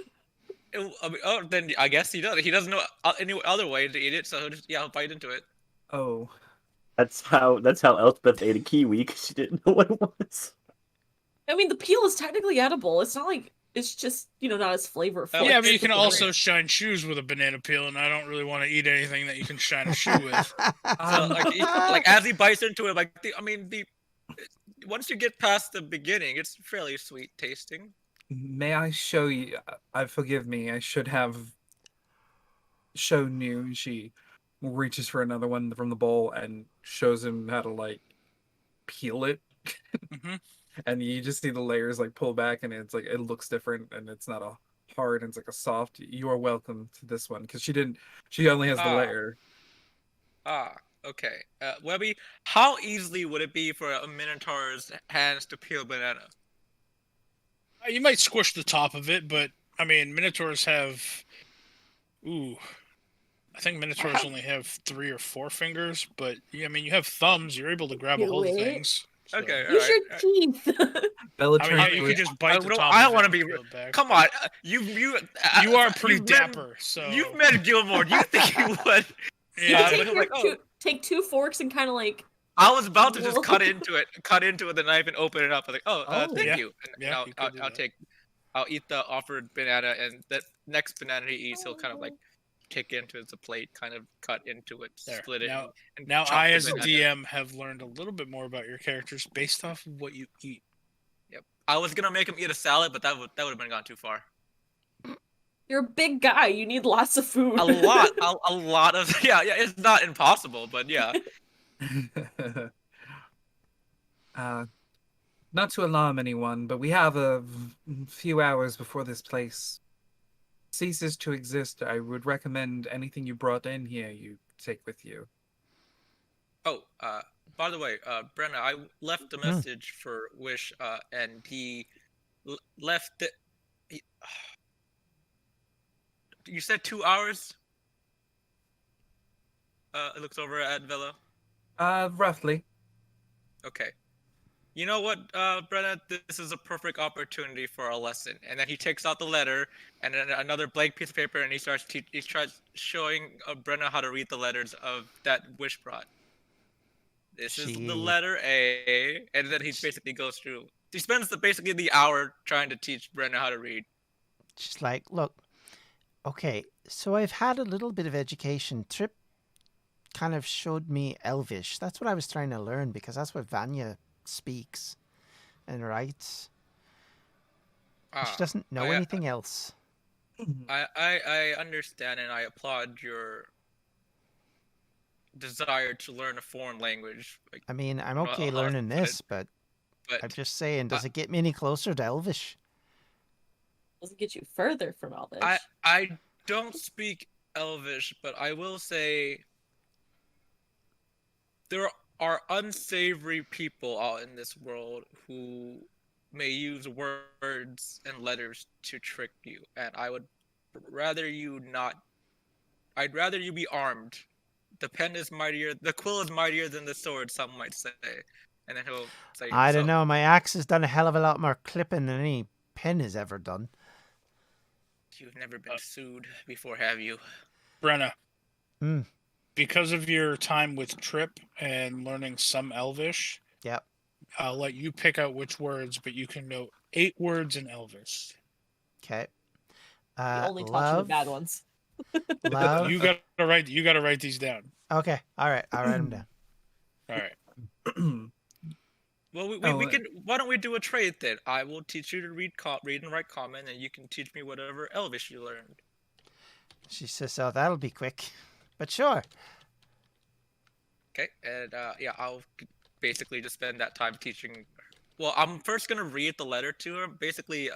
mean, oh, then I guess he does. He doesn't know any other way to eat it, so he'll bite into it. Oh, That's how Elspeth ate a kiwi because she didn't know what it was. I mean, the peel is technically edible. It's not like it's just not as flavorful. Yeah, Oh, but you can it's also great. shine shoes with a banana peel, and I don't really want to eat anything that you can shine a shoe with. So like as he bites into it, like once you get past the beginning, it's fairly sweet tasting. may I show you? Forgive me. I should have shown you. She reaches for another one from the bowl and shows him how to like peel it. hmm And you just see the layers like pull back, and it's like it looks different, and it's not a hard, and it's like a soft. You are welcome to this one because she only has the Ah. layer. Ah, okay. Webby, how easily would it be for a Minotaur's hands to peel banana? You might squish the top of it, but I mean, minotaurs have, I think Minotaurs only have 3 or 4 fingers, but yeah, I mean, you have thumbs. You're able to grab a Do hold of it. things. So. Okay, Use your alright. teeth. Bella I mean, turns yeah, to you it. could just bite the top. I of don't want to it be. and peel it back, Come but on, You are pretty you've met- dapper, so You've met Gilmore. Do you think you would? You yeah. take but your like, oh. take 2 forks and kind of like. I was about to just Whoa. cut into it with a knife and open it up. I was like, Oh. thank Yeah. you. And Yeah, you could do that. I'll eat the offered banana, and that next banana he eats, he'll kind of like take into his plate, kind of cut into it, There. split it, and Now chop I, the as a banana. DM, have learned a little bit more about your characters based off of what you eat. Yep. I was gonna make him eat a salad, but that would have been gone too far. You're a big guy. You need lots of food. A lot of yeah. It's not impossible, but yeah. Not to alarm anyone, but we have a few hours before this place ceases to exist. I would recommend anything you brought in here you take with you. Oh, by the way, Brenna, I left a message for Wish, and he left it. You said 2 hours? It looks over at Villa. Roughly. Okay. You know what, Brenna? This is a perfect opportunity for a lesson. And then he takes out the letter and then another blank piece of paper, and he tries showing Brenna how to read the letters of that Wish brought. This is the letter A, and then he basically goes through. He spends basically the hour trying to teach Brenna how to read. She's like, look, okay, so I've had a little bit of education. Trip kind of showed me Elvish. That's what I was trying to learn, because that's what Vanya speaks and writes. She doesn't know anything else. I understand, and I applaud your desire to learn a foreign language. Like, I mean, I'm okay learning this, but I'm just saying, does it get me any closer to Elvish? Doesn't get you further from Elvish. I don't speak Elvish, but I will say there are unsavory people out in this world who may use words and letters to trick you, and I would rather you not. I'd rather you be armed. The pen is mightier. The quill is mightier than the sword, some might say. And then he'll say, I don't know. My axe has done a hell of a lot more clipping than any pen has ever done. You've never been sued before, have you? Brenna. Because of your time with Trip and learning some Elvish, yep, I'll let you pick out which words, but you can know 8 words in Elvish. Okay. You only taught you the bad ones. Love. You gotta write these down. Okay. All right. I'll write them down. All right. Well, we can. Why don't we do a trade then? I will teach you to read and write common, and you can teach me whatever Elvish you learned. She says, "Oh, that'll be quick," but sure. Okay, and yeah, I'll basically just spend that time teaching. Well, I'm first gonna read the letter to her. Basically,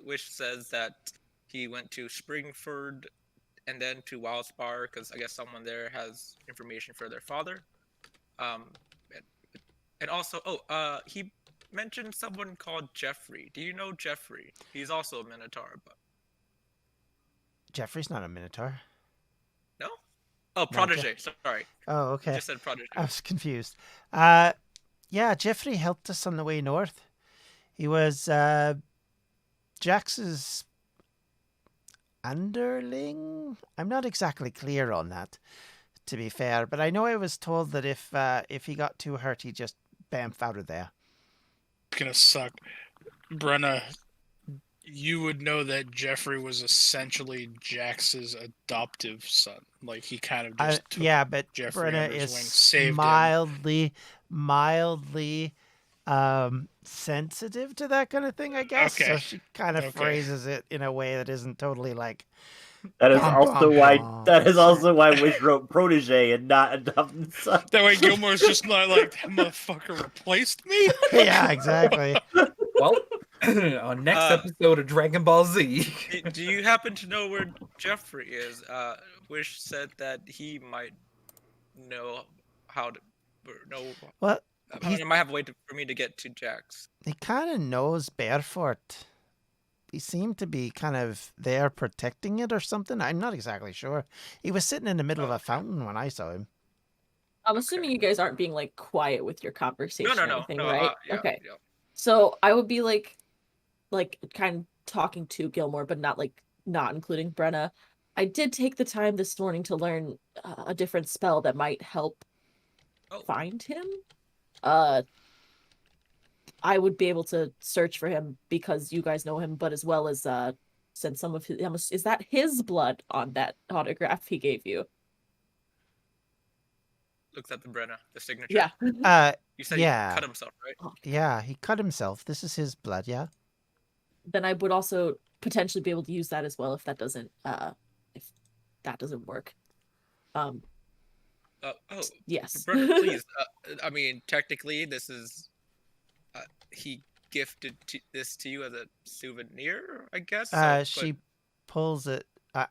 Wish says that he went to Springford and then to Wildspar because I guess someone there has information for their father. And also, he mentioned someone called Jeffrey. Do you know Jeffrey? He's also a Minotaur, but Jeffrey's not a Minotaur. no? Oh, Protege. Sorry. Oh, okay. I just said Protege. I was confused. Yeah, Jeffrey helped us on the way north. He was Jax's underling. I'm not exactly clear on that, to be fair, but I know I was told that if he got too hurt, he'd just bamf out of there. It's gonna suck. Brenna, you would know that Jeffrey was essentially Jax's adoptive son. Like, he kind of just took but Jeffrey Brenna under his wing, is saved mildly sensitive to that kind of thing, I guess. Okay. So she kind of phrases it in a way that isn't totally like. That is also why Wish wrote protege and not adopted son. That way Gilmore's just not like, that motherfucker replaced me? Yeah, exactly. Well, on next episode of Dragon Ball Z. Do you happen to know where Jeffrey is? Wish said that he might know how to know. Well, he might have a way for me to get to Jax. He kind of knows Barefoot. he seemed to be kind of there protecting it or something. I'm not exactly sure. He was sitting in the middle of a fountain when I saw him. I'm assuming you guys aren't being like quiet with your conversation No, or no, anything, no. right? Yeah, Okay. yeah. So I would be like kind of talking to Gilmore, but not including Brenna. I did take the time this morning to learn a different spell that might help find him. I would be able to search for him because you guys know him, but as well as send some of his. Is that his blood on that autograph he gave you? Looks at the Brenna, the signature. Yeah. You said yeah. he cut himself, right? Yeah, he cut himself. This is his blood, yeah? Then I would also potentially be able to use that as well if that doesn't work. Yes. Brenna, please. I mean, technically, this is he gifted this to you as a souvenir, I guess. She pulls it. I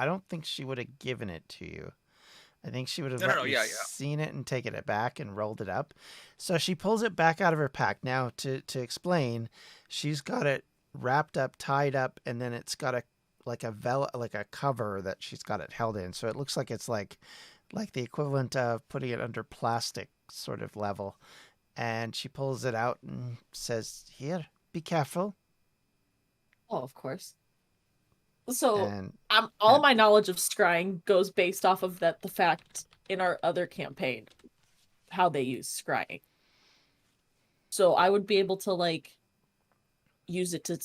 don't think she would have given it to you. I think she would have seen it and taken it back and rolled it up. So she pulls it back out of her pack. Now, to explain, she's got it wrapped up, tied up, and then it's got a Valla, like a cover that she's got it held in. So it looks like it's like the equivalent of putting it under plastic sort of level. And she pulls it out and says, "Here, be careful." Oh, of course. So all my knowledge of scrying goes based off of the fact in our other campaign how they use scrying. So I would be able to use it to,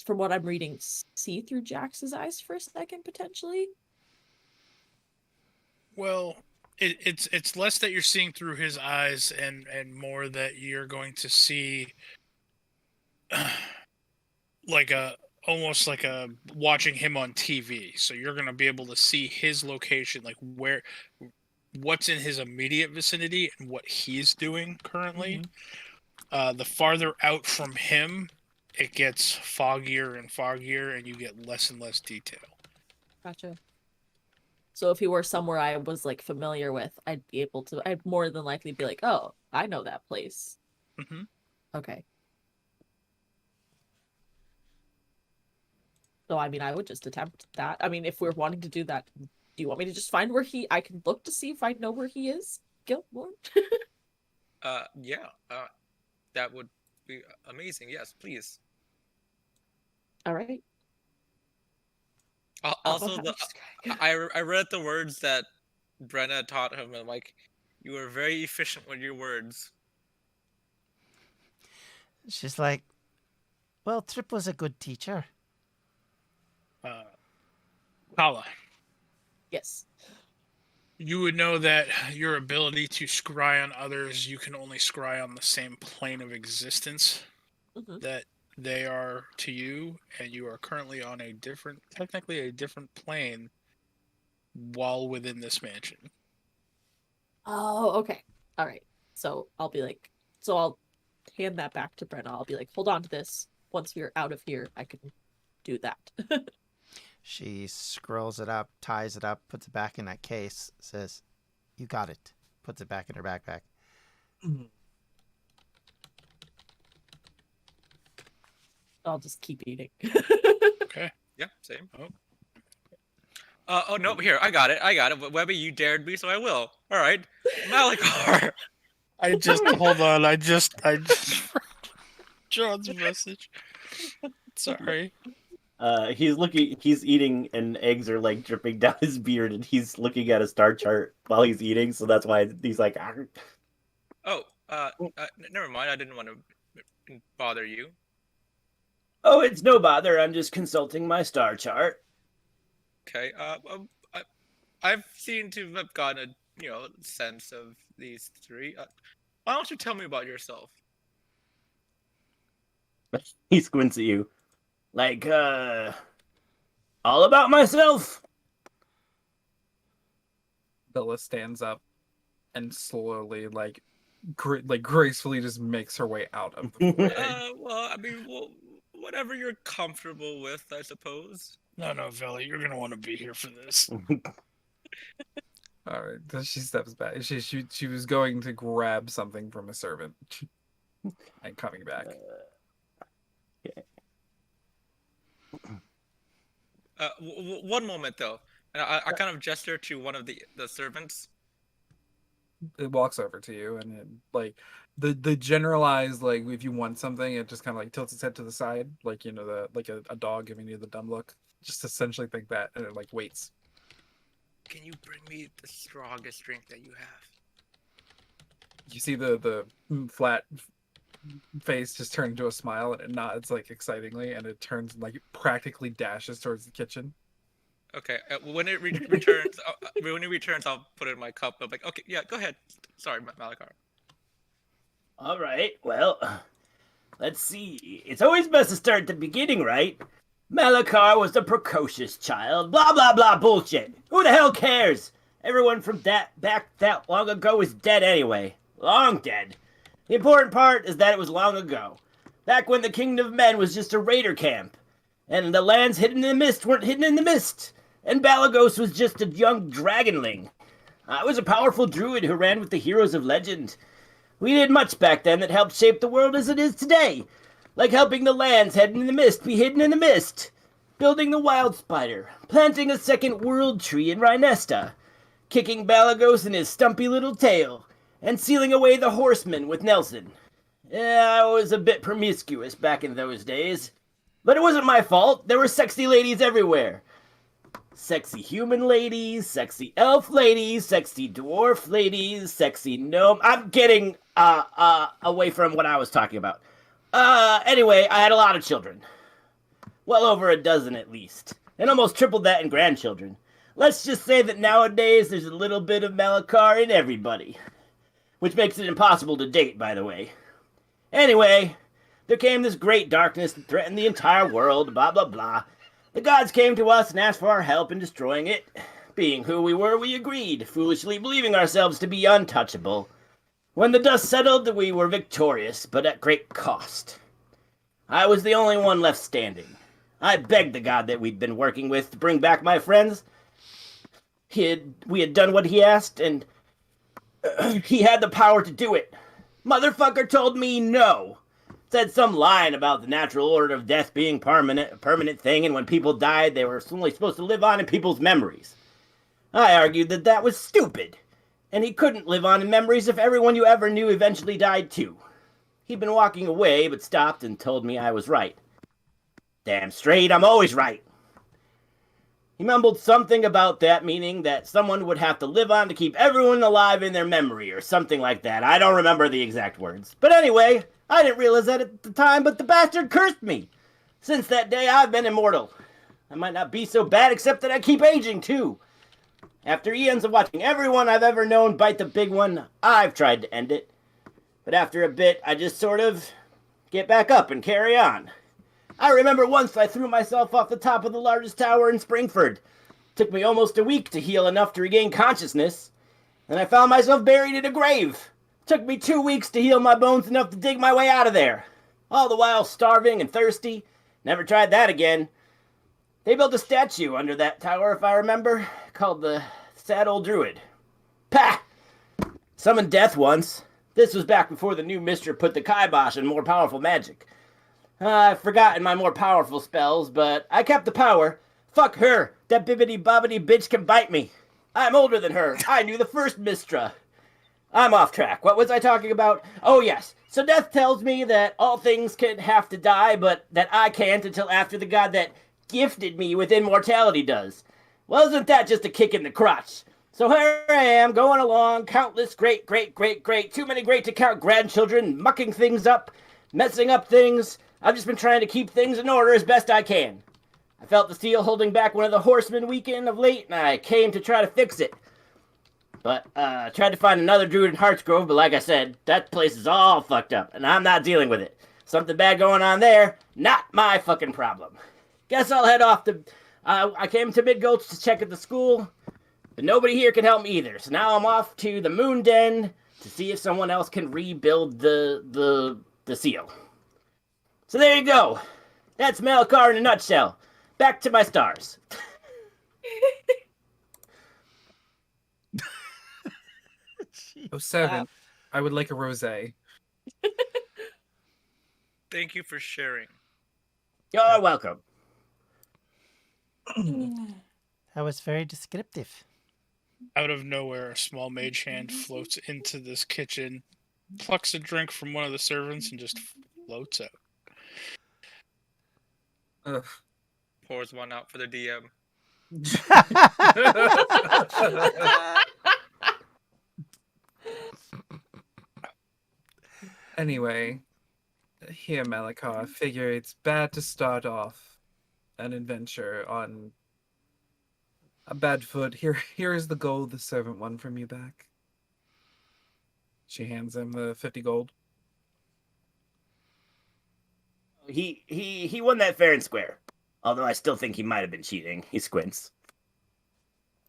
from what I'm reading, see through Jax's eyes for a second potentially. Well, it's less that you're seeing through his eyes and more that you're going to see almost like watching him on TV. So you're going to be able to see his location, like what's in his immediate vicinity and what he's doing currently. Mm-hmm. The farther out from him, it gets foggier and foggier, and you get less and less detail. Gotcha. So if he were somewhere I was familiar with, I'd more than likely be like, "Oh, I know that place." Mm-hmm. Okay. So, I mean, I would just attempt that. I mean, if we're wanting to do that, do you want me to just find where I can look to see if I know where he is, Gilmore? Yeah. That would be amazing. Yes, please. All right. Also, I read the words that Brenna taught him, and you were very efficient with your words. She's like, "Well, Trip was a good teacher." Valla. Yes. You would know that your ability to scry on others, you can only scry on the same plane of existence that they are to you, and you are currently on technically a different plane while within this mansion. Oh, okay. All right. So I'll hand that back to Brenna. I'll be like, "Hold on to this. Once we're out of here, I can do that." She scrolls it up, ties it up, puts it back in that case, says, "You got it." Puts it back in her backpack. I'll just keep eating. Okay. Yeah, same. Oh no, here, I got it. Webby, you dared me, so I will. All right. Malikar. Hold on. I just John's message. Sorry. He's eating, and eggs are dripping down his beard, and he's looking at a star chart while he's eating, so that's why he's like, "Ah." Oh, never mind. I didn't want to bother you. Oh, it's no bother. I'm just consulting my star chart. Okay. I've seemed to have gotten a sense of these three. Why don't you tell me about yourself? He squints at you. All about myself. Villa stands up and slowly, gracefully just makes her way out of the way. Well, I mean, whatever you're comfortable with, I suppose. No, Villa, you're gonna want to be here for this. All right, then she steps back. She was going to grab something from a servant and coming back. Okay. One moment though, and I kind of gesture to one of the servants. It walks over to you, and it, like the generalized, like, if you want something, it just kind of like tilts its head to the side, like, you know, the like a dog giving you the dumb look. Just essentially think that, and it like waits. Can you bring me the strongest drink that you have? You see the flat face just turn into a smile, and it nods like excitingly, and it turns and like practically dashes towards the kitchen. Okay, when it returns, when it returns, I'll put it in my cup. I'm like, okay, yeah, go ahead. Sorry, Malikar. All right, well, let's see. It's always best to start at the beginning, right? Malikar was a precocious child. Blah, blah, blah bullshit. Who the hell cares? Everyone from back that long ago is dead anyway. Long dead. The important part is that it was long ago. Back when the Kingdom of Men was just a raider camp. And the lands hidden in the mist weren't hidden in the mist. And Balagos was just a young dragonling. I was a powerful druid who ran with the heroes of legend. We did much back then that helped shape the world as it is today. Like helping the lands hidden in the mist be hidden in the mist. Building the wild spider. Planting a second world tree in Rhinesta. Kicking Balagos in his stumpy little tail. And sealing away the horsemen with Nelson. Yeah, I was a bit promiscuous back in those days. But it wasn't my fault. There were sexy ladies everywhere. Sexy human ladies, sexy elf ladies, sexy dwarf ladies, sexy gnome. I'm getting away from what I was talking about. Anyway, I had a lot of children. Well over a dozen at least. And almost tripled that in grandchildren. Let's just say that nowadays there's a little bit of Malikar in everybody. Which makes it impossible to date, by the way. Anyway, there came this great darkness that threatened the entire world, blah blah blah. The gods came to us and asked for our help in destroying it. Being who we were, we agreed, foolishly believing ourselves to be untouchable. When the dust settled, we were victorious, but at great cost. I was the only one left standing. I begged the god that we'd been working with to bring back my friends. We had done what he asked, and he had the power to do it. Motherfucker told me no. Said some line about the natural order of death being a permanent thing, and when people died, they were only supposed to live on in people's memories. I argued that that was stupid, and he couldn't live on in memories if everyone you ever knew eventually died too. He'd been walking away, but stopped and told me I was right. Damn straight, I'm always right. He mumbled something about that, meaning that someone would have to live on to keep everyone alive in their memory, or something like that. I don't remember the exact words. But anyway, I didn't realize that at the time, but the bastard cursed me. Since that day, I've been immortal. I might not be so bad, except that I keep aging, too. After eons of watching everyone I've ever known bite the big one, I've tried to end it. But after a bit, I just sort of get back up and carry on. I remember once I threw myself off the top of the largest tower in Springford. Took me almost a week to heal enough to regain consciousness. And I found myself buried in a grave. Took me 2 weeks to heal my bones enough to dig my way out of there. All the while starving and thirsty. Never tried that again. They built a statue under that tower, if I remember, called the Sad Old Druid. Pah! Summoned death once. This was back before the new Mister put the kibosh on more powerful magic. I've forgotten my more powerful spells, but I kept the power. Fuck her. That Bippity Bobbity bitch can bite me. I'm older than her. I knew the first Mistra. I'm off track. What was I talking about? Oh, yes. So death tells me that all things can have to die, but that I can't until after the god that gifted me with immortality does. Well, isn't that just a kick in the crotch? So here I am, going along, countless great, too many great to count grandchildren, mucking things up, messing up things. I've just been trying to keep things in order as best I can. I felt the seal holding back one of the horsemen weekend of late, and I came to try to fix it. But, I tried to find another druid in Heartsgrove, but like I said, that place is all fucked up, and I'm not dealing with it. Something bad going on there, not my fucking problem. Guess I'll head off to... I came to Midgulch to check at the school, but nobody here can help me either, so now I'm off to the Moon Den to see if someone else can rebuild the seal. So there you go. That's Malikar in a nutshell. Back to my stars. Oh, 7. I would like a rosé. Thank you for sharing. You're welcome. That was very descriptive. Out of nowhere, a small mage hand floats into this kitchen, plucks a drink from one of the servants, and just floats out. Ugh. Pours one out for the DM. Anyway, here, Malikar, I figure it's bad to start off an adventure on a bad foot. Here is the gold the servant won from you back. She hands him the 50 gold. He won that fair and square. Although I still think he might have been cheating. He squints.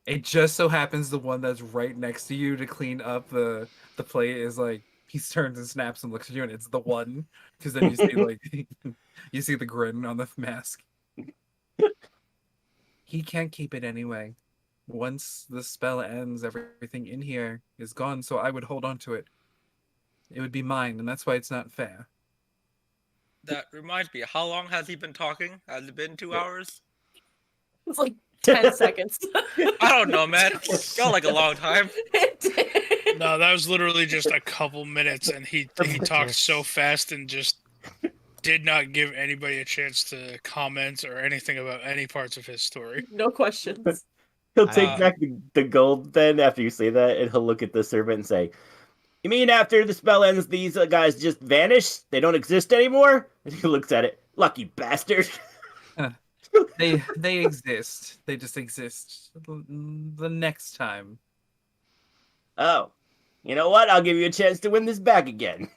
It just so happens the one that's right next to you to clean up the plate is like he turns and snaps and looks at you, and it's the one because then you see like you see the grin on the mask. He can't keep it anyway. Once the spell ends, everything in here is gone. So I would hold on to it. It would be mine, and that's why it's not fair. That reminds me, how long has he been talking? Has it been 2 hours? It's like 10 seconds. I don't know, man. It felt like a long time. It did. No, that was literally just a couple minutes, and he talked so fast and just did not give anybody a chance to comment or anything about any parts of his story. No questions. He'll take back the gold then after you say that, and he'll look at the servant and say, "You mean after the spell ends, these guys just vanish? They don't exist anymore?" And he looks at it. Lucky bastard. They exist. They just exist the next time. Oh, you know what? I'll give you a chance to win this back again.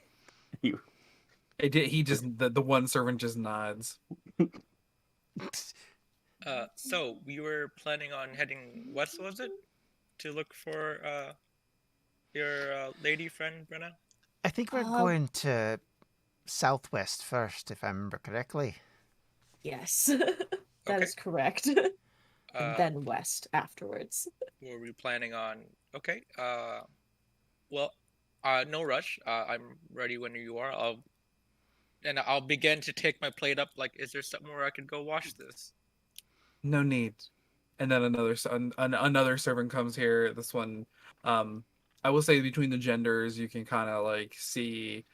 He just the one servant just nods. So we were planning on heading west, was it? To look for your lady friend, Brenna? I think we're going to southwest first, if I remember correctly. Yes. That Okay. is correct. And then west afterwards. Were we planning on? Okay. Well, no rush. I'm ready when you are. I'll begin to take my plate up. Like, is there somewhere I could go wash this? No need. And then another servant comes here. This one, I will say between the genders, you can kind of like see,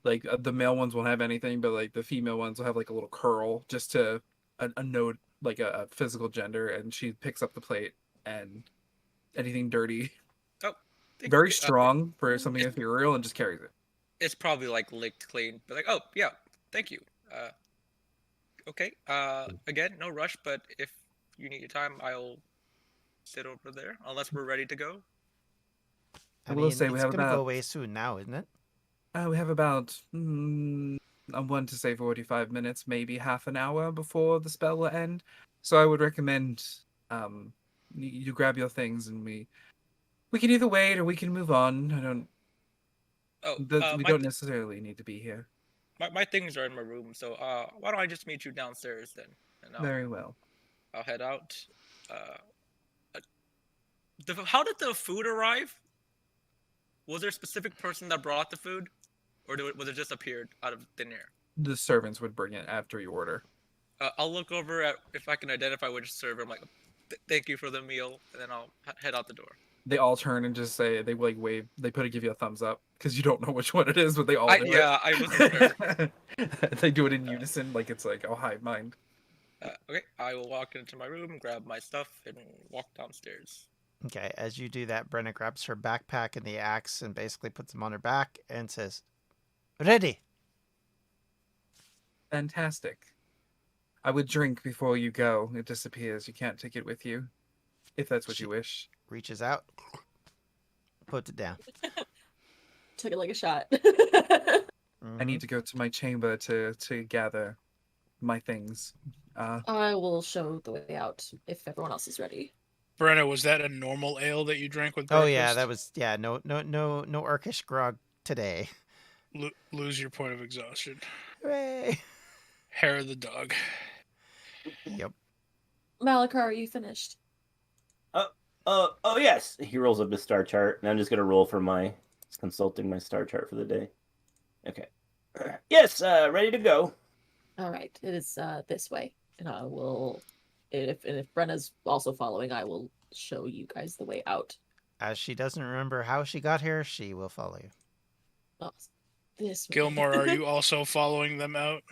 like the male ones won't have anything, but like the female ones will have like a little curl just to a note, like a physical gender. And she picks up the plate and anything dirty, very strong for something ethereal, and just carries it. It's probably like licked clean, but like, oh yeah, thank you. Okay. Again, no rush, but if you need your time, I'll sit over there unless we're ready to go. I will mean, say we it's have gonna about go away soon now, isn't it? we have about I want to say 45 minutes, maybe half an hour before the spell will end. So I would recommend you grab your things and we can either wait or we can move on. I don't. We don't necessarily need to be here. My things are in my room, so why don't I just meet you downstairs then? And Very well. I'll head out. How did the food arrive? Was there a specific person that brought the food, or was it just appeared out of thin air? The servants would bring it after you order. I'll look over at if I can identify which server. I'm like, thank you for the meal, and then I'll head out the door. They all turn and just say, they like wave, they give you a thumbs up because you don't know which one it is, but they all do it. Yeah, I wasn't sure. They do it in unison, like it's like, oh hi, mind. Okay, I will walk into my room, grab my stuff, and walk downstairs. Okay, as you do that, Brenna grabs her backpack and the axe and basically puts them on her back and says, "Ready." Fantastic. I would drink before you go. It disappears. You can't take it with you, if that's what you wish. Reaches out, puts it down. Took it like a shot. I need to go to my chamber to gather my things. I will show the way out if everyone else is ready. Brenna, was that a normal ale that you drank with breakfast? Oh yeah, that was no Urkish grog today. Lose your point of exhaustion. Hooray! Hair of the dog. Yep. Malikar, are you finished? Oh yes. He rolls up his star chart, and I'm just gonna roll for consulting my star chart for the day. Okay. Yes, ready to go. All right, it is this way, and I will if Brenna's also following, I will show you guys the way out. As she doesn't remember how she got here, she will follow you. Oh, this way. Gilmore, are you also following them out?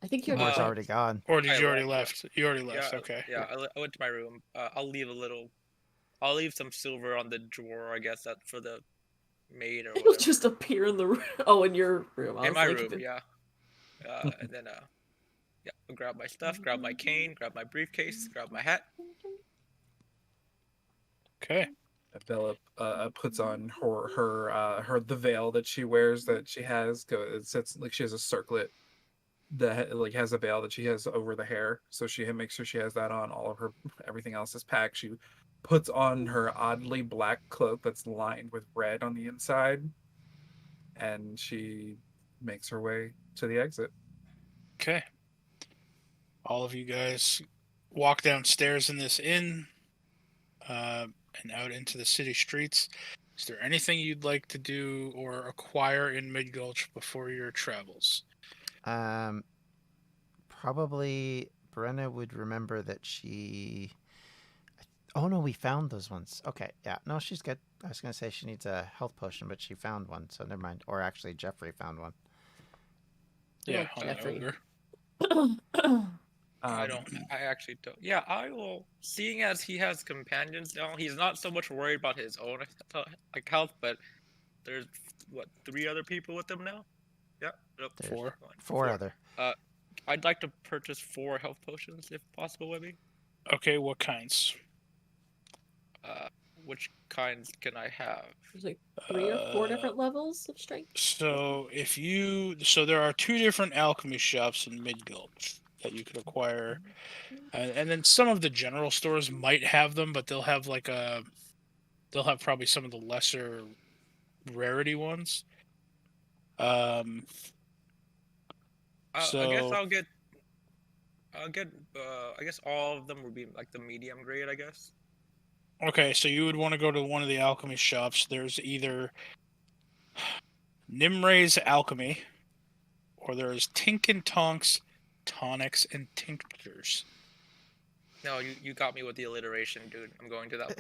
I think you're Gilmore's already gone. Or did I you already left, left? You already left, Yeah, okay. yeah. I went to my room. I'll leave some silver on the drawer, I guess, that for the maid or It'll whatever. just appear in the room. Oh, in your room. In my room, yeah. And then yeah, I'll grab my stuff, grab my cane, grab my briefcase, grab my hat. Okay. Bella puts on her the veil that she wears that she has. It's like she has a circlet that like has a veil that she has over the hair, so she makes sure she has that on. All of her everything else is packed. She puts on her oddly black cloak that's lined with red on the inside, and she makes her way to the exit. Okay. All of you guys walk downstairs in this inn and out into the city streets. Is there anything you'd like to do or acquire in Midgulch before your travels? Probably Brenna would remember that she... Oh, no, we found those ones. Okay, yeah. No, she's good. I was going to say she needs a health potion, but she found one, so never mind. Or actually, Jeffrey found one. Yeah, Oh, on the Jeffrey. ogre. I actually don't. Yeah, I will. Seeing as he has companions now, he's not so much worried about his own like health, but there's what 3 other people with him now. Yeah, nope, There's 4. Four other. I'd like to purchase 4 health potions if possible, Webby. Okay, what kinds? Which kinds can I have? There's like 3 or 4 different levels of strength. So there are 2 different alchemy shops in Midgulch that you could acquire, and then some of the general stores might have them, but they'll have probably some of the lesser rarity ones. I guess I'll get. I guess all of them would be like the medium grade, I guess. Okay, so you would want to go to one of the alchemy shops. There's either Nimray's Alchemy, or there's Tink and Tonk's Tonics and Tinctures. No, you got me with the alliteration, dude. I'm going to that one.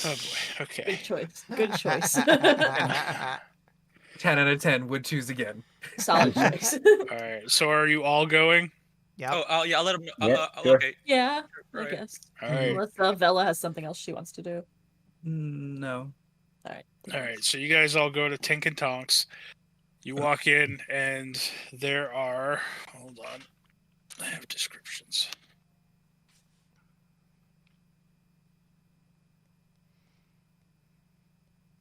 Oh boy, okay. Good choice. Good choice. 10 out of 10 would choose again. Solid choice. Alright, so are you all going? Yeah. Oh, yeah, I'll let him know. Yeah, sure. Okay. Yeah, I Right. guess. Alright. Unless Vella has something else she wants to do. No. Alright, so you guys all go to Tink and Tonks. You walk in, and there are... Hold on. I have descriptions.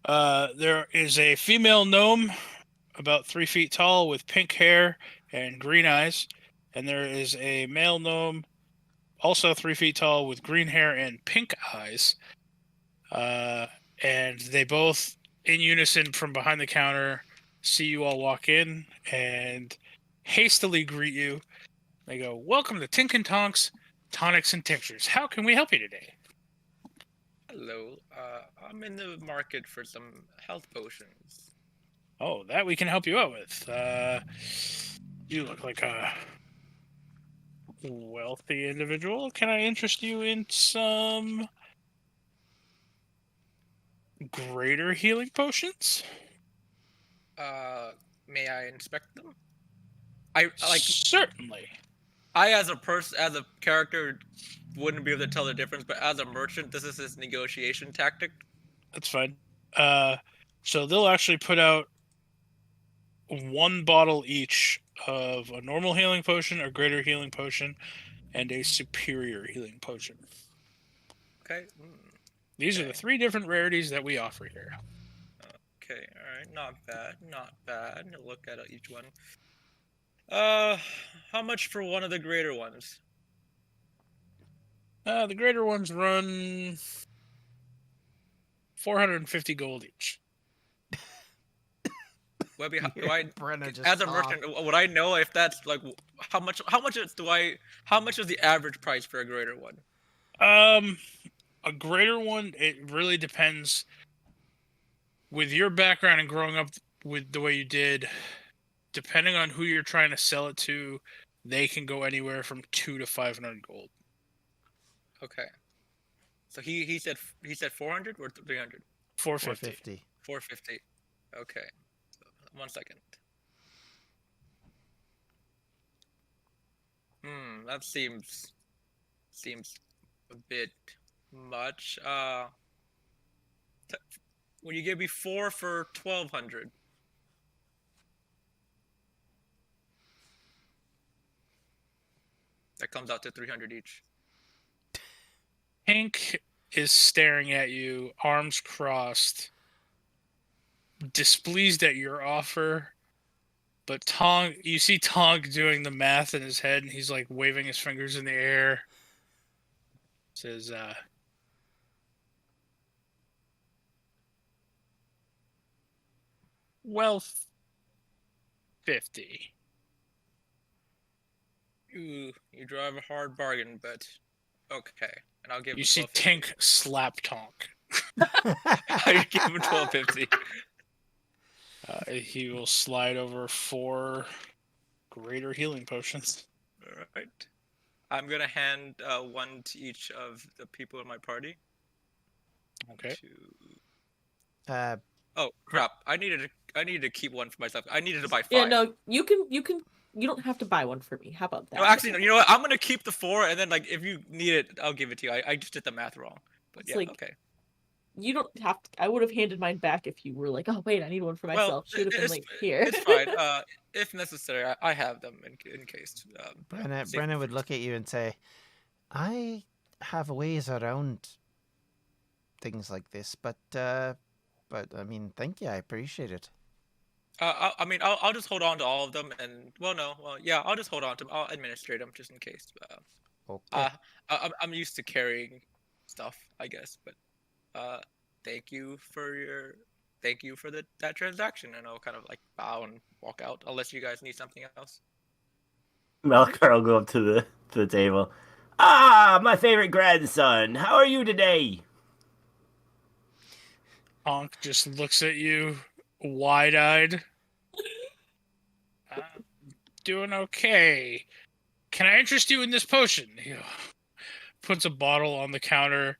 There is a female gnome, about 3 feet tall, with pink hair and green eyes. And there is a male gnome, also 3 feet tall, with green hair and pink eyes. And they both, in unison from behind the counter, see you all walk in and hastily greet you. They go, "Welcome to Tink and Tonks, Tonics and Tinctures. How can we help you today?" Hello. I'm in the market for some health potions. Oh, that we can help you out with. You look like a wealthy individual. Can I interest you in some greater healing potions? May I inspect them? I like Certainly. I as a character wouldn't be able to tell the difference, but as a merchant, this is his negotiation tactic. That's fine. So they'll actually put out 1 bottle each of a normal healing potion, a greater healing potion, and a superior healing potion. Okay. These are the 3 different rarities that we offer here. Okay. All right. Not bad. Not bad. Look at each one. How much for one of the greater ones? The greater ones run 450 gold each. Webby, do I, Brenna just as a coughed. merchant, would I know if that's like how much is the average price for a greater one? A greater one, it really depends. With your background and growing up with the way you did, depending on who you're trying to sell it to, they can go anywhere from 200 to 500 gold. Okay. So he said 400 or 300? 450. 450. Okay. 1 second. That seems a bit much. When you give me 4 for 1,200. That comes out to 300 each. Pink is staring at you, arms crossed, displeased at your offer. But you see Tonk doing the math in his head, and he's like waving his fingers in the air. Says, 50. You drive a hard bargain, but okay. And I'll give You him see 1250. Tink slap Tonk. I give him 1250. He will slide over 4 greater healing potions. All right. I'm gonna hand 1 to each of the people in my party. Okay. Oh crap! I needed to keep 1 for myself. I needed to buy 5. Yeah, no, you don't have to buy one for me. How about that? No, actually, no, you know what? I'm gonna keep the 4, and then like if you need it, I'll give it to you. I just did the math wrong. But It's yeah, like- okay. You don't have to. I would have handed mine back if you were like, "Oh wait, I need one for Well, myself." Should have been it's- like, "Here." It's fine. If necessary, I have them in case. Brenna would look at you and say, "I have ways around things like this, but I mean, thank you. I appreciate it." I mean, I'll just hold on to all of them, and yeah, I'll just hold on to them. I'll administrate them just in case. Okay. I'm used to carrying stuff, I guess, but thank you for that transaction, and I'll kind of like bow and walk out unless you guys need something else. Malikar will go up to the table. Ah, my favorite grandson. How are you today? Tonk just looks at you, wide-eyed. Doing okay. Can I interest you in this potion? He puts a bottle on the counter,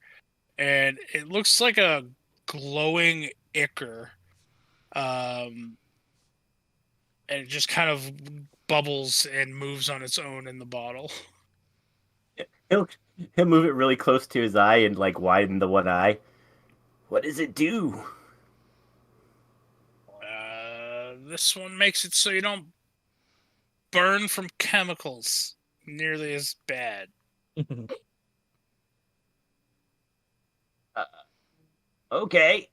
and it looks like a glowing ichor. And it just kind of bubbles and moves on its own in the bottle. He'll move it really close to his eye and like widen the one eye. What does it do? This one makes it so you don't burn from chemicals nearly as bad. Okay.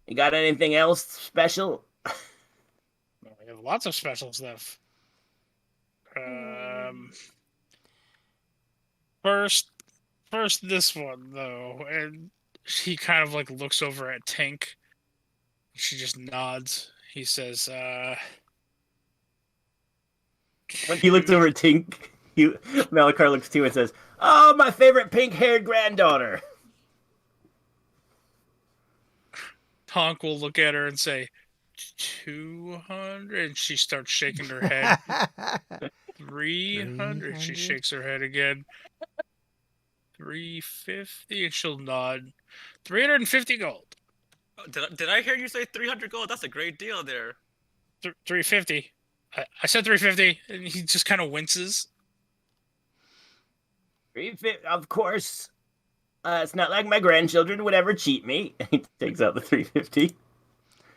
You got anything else special? We have lots of special stuff. First this one though, and he kind of like looks over at Tink. She just nods. He says, When he looks over at Tink, Malikar looks too and says, "Oh, my favorite pink-haired granddaughter." Tonk will look at her and say, 200, and she starts shaking her head. 300, she shakes her head again. 350, and she'll nod. 350 gold. Did I hear you say 300 gold? That's a great deal there. 350. I said 350, and he just kind of winces. 350, of course. It's not like my grandchildren would ever cheat me. He takes out the 350.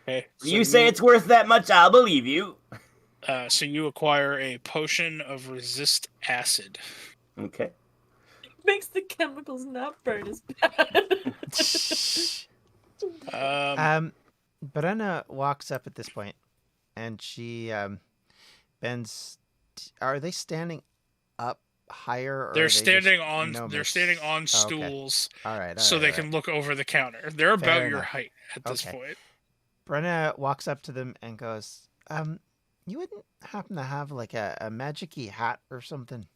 Okay, so you say it's worth that much, I'll believe you. So you acquire a potion of resist acid. Okay. Makes the chemicals not burn as bad. Brenna walks up at this point, and she bends. Are they standing up higher? Or They're are they standing just on. gnomish? They're standing on Oh, stools, okay. All right. so they can look over the counter. They're about Fair your enough. height at this Okay. point. Brenna walks up to them and goes, "You wouldn't happen to have like a magic-y hat or something?"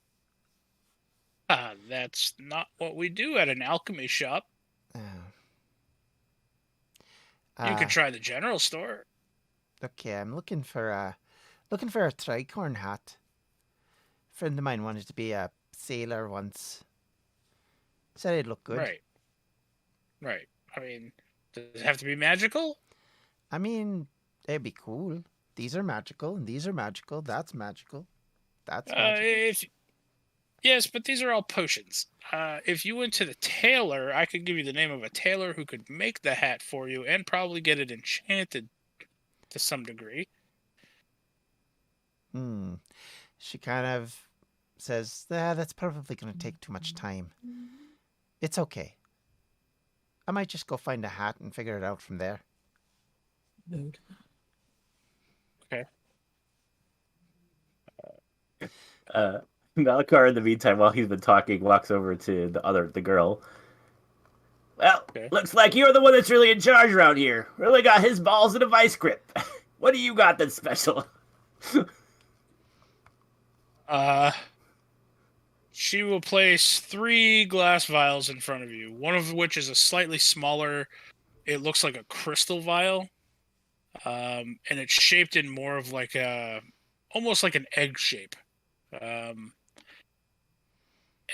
That's not what we do at an alchemy shop. Oh. You could try the general store. Okay, I'm looking for a tricorn hat. A friend of mine wanted to be a sailor once. Said it'd look good. Right. Right. I mean, does it have to be magical? I mean, it'd be cool. These are magical, and these are magical. That's magical. That's magical. Yes, but these are all potions. If you went to the tailor, I could give you the name of a tailor who could make the hat for you and probably get it enchanted to some degree. She kind of says, that's probably going to take too much time. It's okay. I might just go find a hat and figure it out from there. Okay. Malikar, in the meantime, while he's been talking, walks over to the girl. Well, looks like you're the one that's really in charge around here. Really got his balls in a vice grip. What do you got that's special? She will place 3 glass vials in front of you, one of which is a slightly smaller, it looks like a crystal vial, and it's shaped in more of like almost like an egg shape.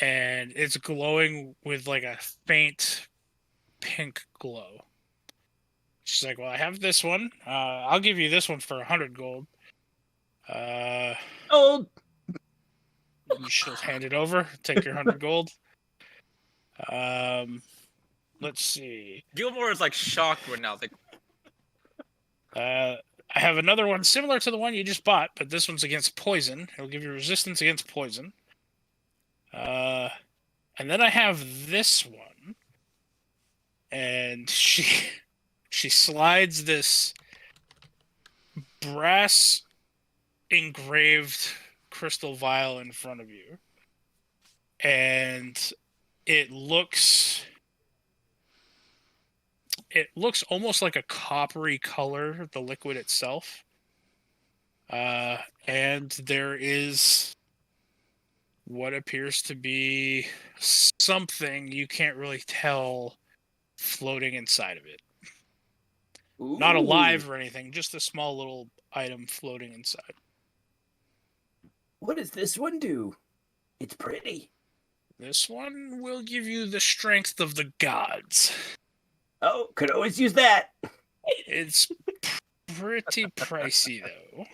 And it's glowing with like a faint pink glow. She's like, well, I have this one. I'll give you this one for 100 gold. Gold! She'll hand it over. Take your 100 gold. Let's see. Gilmore is like shocked right now. Like, I have another one similar to the one you just bought, but this one's against poison. It'll give you resistance against poison. And then I have this one, and she slides this brass engraved crystal vial in front of you, and it looks almost like a coppery color, the liquid itself, and there is what appears to be something you can't really tell floating inside of it. Ooh. Not alive or anything, just a small little item floating inside. What does this one do? It's pretty. This one will give you the strength of the gods. Oh, could always use that. It's pretty pricey, though.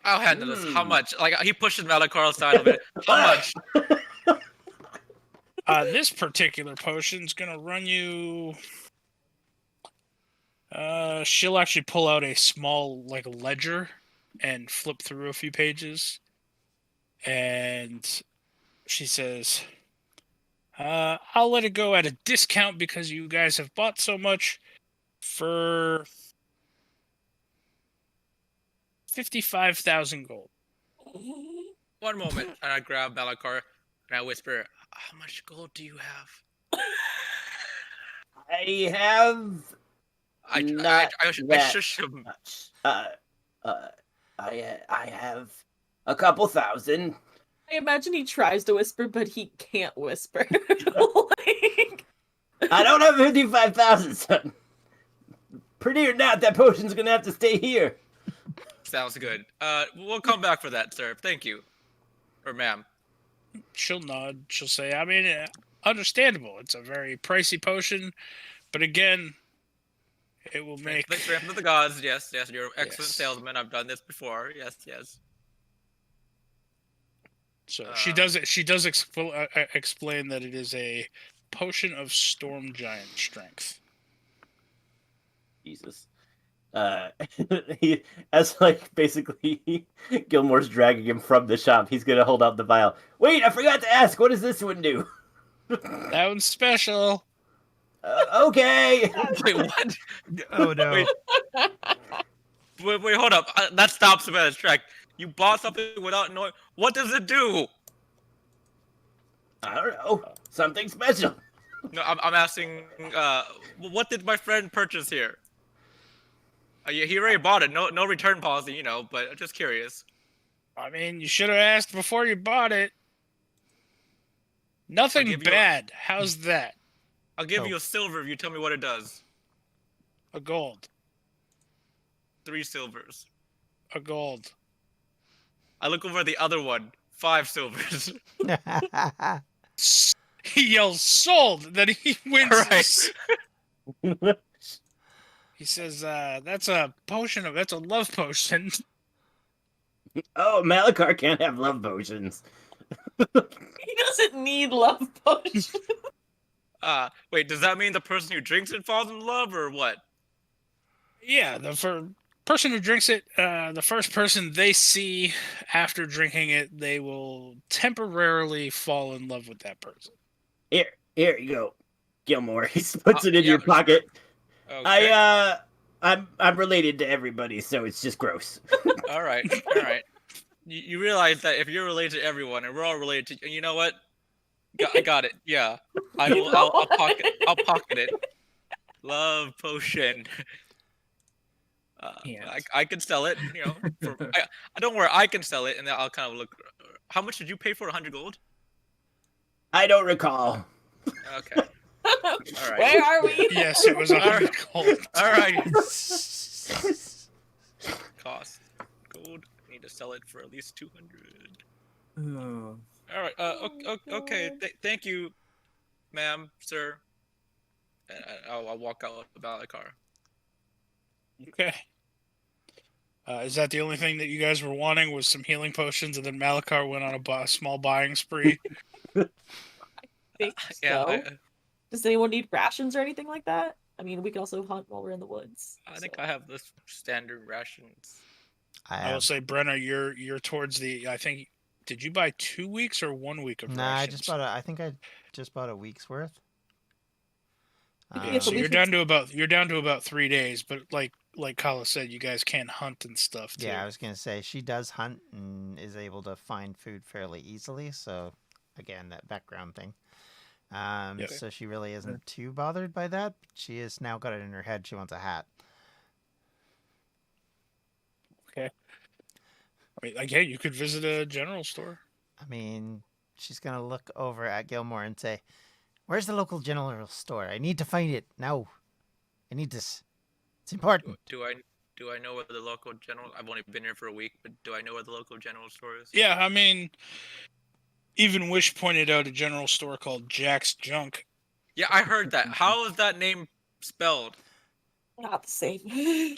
I'll handle this. How much? Like, he pushes Malikar aside a bit. How much? This particular potion's gonna run you... she'll actually pull out a small, like, ledger and flip through a few pages. And she says, I'll let it go at a discount because you guys have bought so much for 55,000 gold. One moment. And I grab Malikar and I whisper, how much gold do you have? I have... I shush him. Much. I have a couple thousand. I imagine he tries to whisper, but he can't whisper. Like... I don't have 55,000, son. Pretty or not, that potion's gonna have to stay here. Sounds good. We'll come back for that, sir. Thank you. Or ma'am. She'll nod. She'll say, I mean, understandable. It's a very pricey potion. But again, it will make... Strength of the gods. Yes, yes. You're an excellent salesman. I've done this before. Yes, yes. So she does explain that it is a potion of storm giant strength. Jesus. As like basically Gilmore's dragging him from the shop, he's gonna hold out the vial. Wait, I forgot to ask. What does this one do? That one's special. Okay. Wait, what? Oh no. Wait, hold up. That stops him at his track. You bought something without knowing. What does it do? I don't know. Something special. No, I'm asking. What did my friend purchase here? He already bought it. No return policy, you know. But I'm just curious. I mean, you should have asked before you bought it. Nothing bad. How's that? I'll give you a silver if you tell me what it does. A gold. 3 silvers. A gold. I look over at the other one. 5 silvers. he yells "sold." Then he winces. Right. He says, "That's a potion that's a love potion." Oh, Malikar can't have love potions. He doesn't need love potion. Wait, does that mean the person who drinks it falls in love, or what? Yeah, the person who drinks it, the first person they see after drinking it, they will temporarily fall in love with that person. Here you go, Gilmore. He puts it in yeah. your pocket. Okay. I'm related to everybody, so it's just gross. All right. You realize that if you're related to everyone, and we're all related to, you know what? I got it. Yeah, I will. I'll pocket it. Love potion. I can sell it. You know, I don't worry. I can sell it, and then I'll kind of look. How much did you pay for 100 gold? I don't recall. Okay. All right. Where are we? Yes, it was 100 gold. All right. Cost gold. I need to sell it for at least 200. Oh. All right. Okay. Thank you, ma'am, sir. And I'll walk out of Malikar. Okay. Is that the only thing that you guys were wanting? Was some healing potions, and then Malikar went on a small buying spree? Think Yeah. so. Does anyone need rations or anything like that? I mean, we can also hunt while we're in the woods. I think I have the standard rations. I will say, Brenna, you're towards the. I think. Did you buy 2 weeks or 1 week of Nah, rations? I think I just bought a week's worth. Yeah, So but you're down to about 3 days, but like Kala said, you guys can hunt and stuff too. Yeah, I was gonna say she does hunt and is able to find food fairly easily. So again, that background thing. Yep. So she really isn't too bothered by that. She has now got it in her head. She wants a hat. Okay. I mean, again, you could visit a general store. I mean, she's gonna look over at Gilmore and say, "Where's the local general store? I need to find it now. I need this. It's important." Do I know where the local general? I've only been here for a week, but do I know where the local general store is? Yeah, I mean, even Wish pointed out a general store called Jack's Junk. Yeah, I heard that. How is that name spelled? Not the same.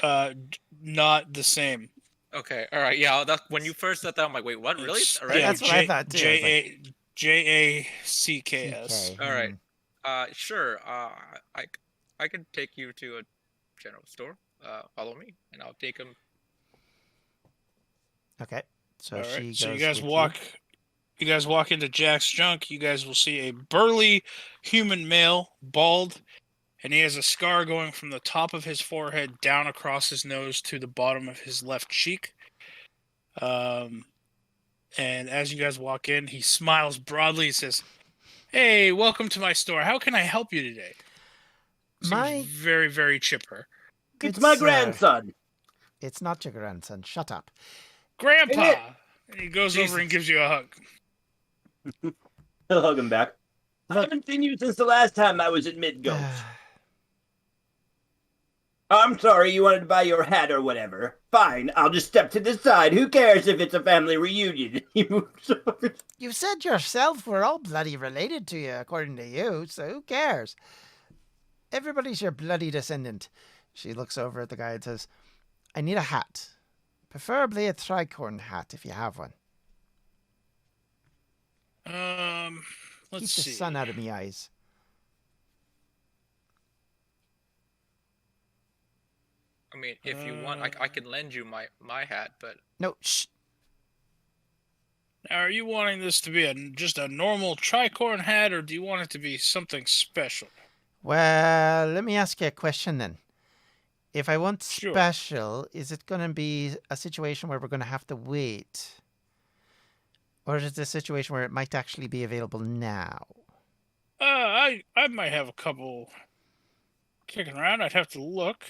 Not the same. Okay, all right, yeah. That when you first said that, I'm like, wait, what? Really? It's- All right. That's what I thought, too. I was Jacks. CK. All right. Sure. I could take you to a general store. Follow me, and I'll take him. Okay. So All she right. goes. So you guys with walk. You guys walk into Jack's Junk. You guys will see a burly human male, bald, and he has a scar going from the top of his forehead down across his nose to the bottom of his left cheek. And as you guys walk in, he smiles broadly. He says, "Hey, welcome to my store. How can I help you today?" Seems My very, very chipper. It's my It's, grandson. It's not your grandson. Shut up. Grandpa! And he goes Jesus. over and gives you a hug. He'll hug him back. I haven't seen you since the last time I was at Midgulch. I'm sorry you wanted to buy your hat or whatever. Fine, I'll just step to the side. Who cares if it's a family reunion? You said yourself we're all bloody related to you, according to you, so who cares? Everybody's your bloody descendant. She looks over at the guy and says, "I need a hat. Preferably a tricorn hat, if you have one. Let's Keep see. the sun out of me eyes." I mean, if you want, I can lend you my hat, but No, shh. Now, are you wanting this to be just a normal tricorn hat, or do you want it to be something special? Well, let me ask you a question then. If I want Sure. special, is it going to be a situation where we're going to have to wait? Or is it a situation where it might actually be available now? I might have a couple kicking around. I'd have to look.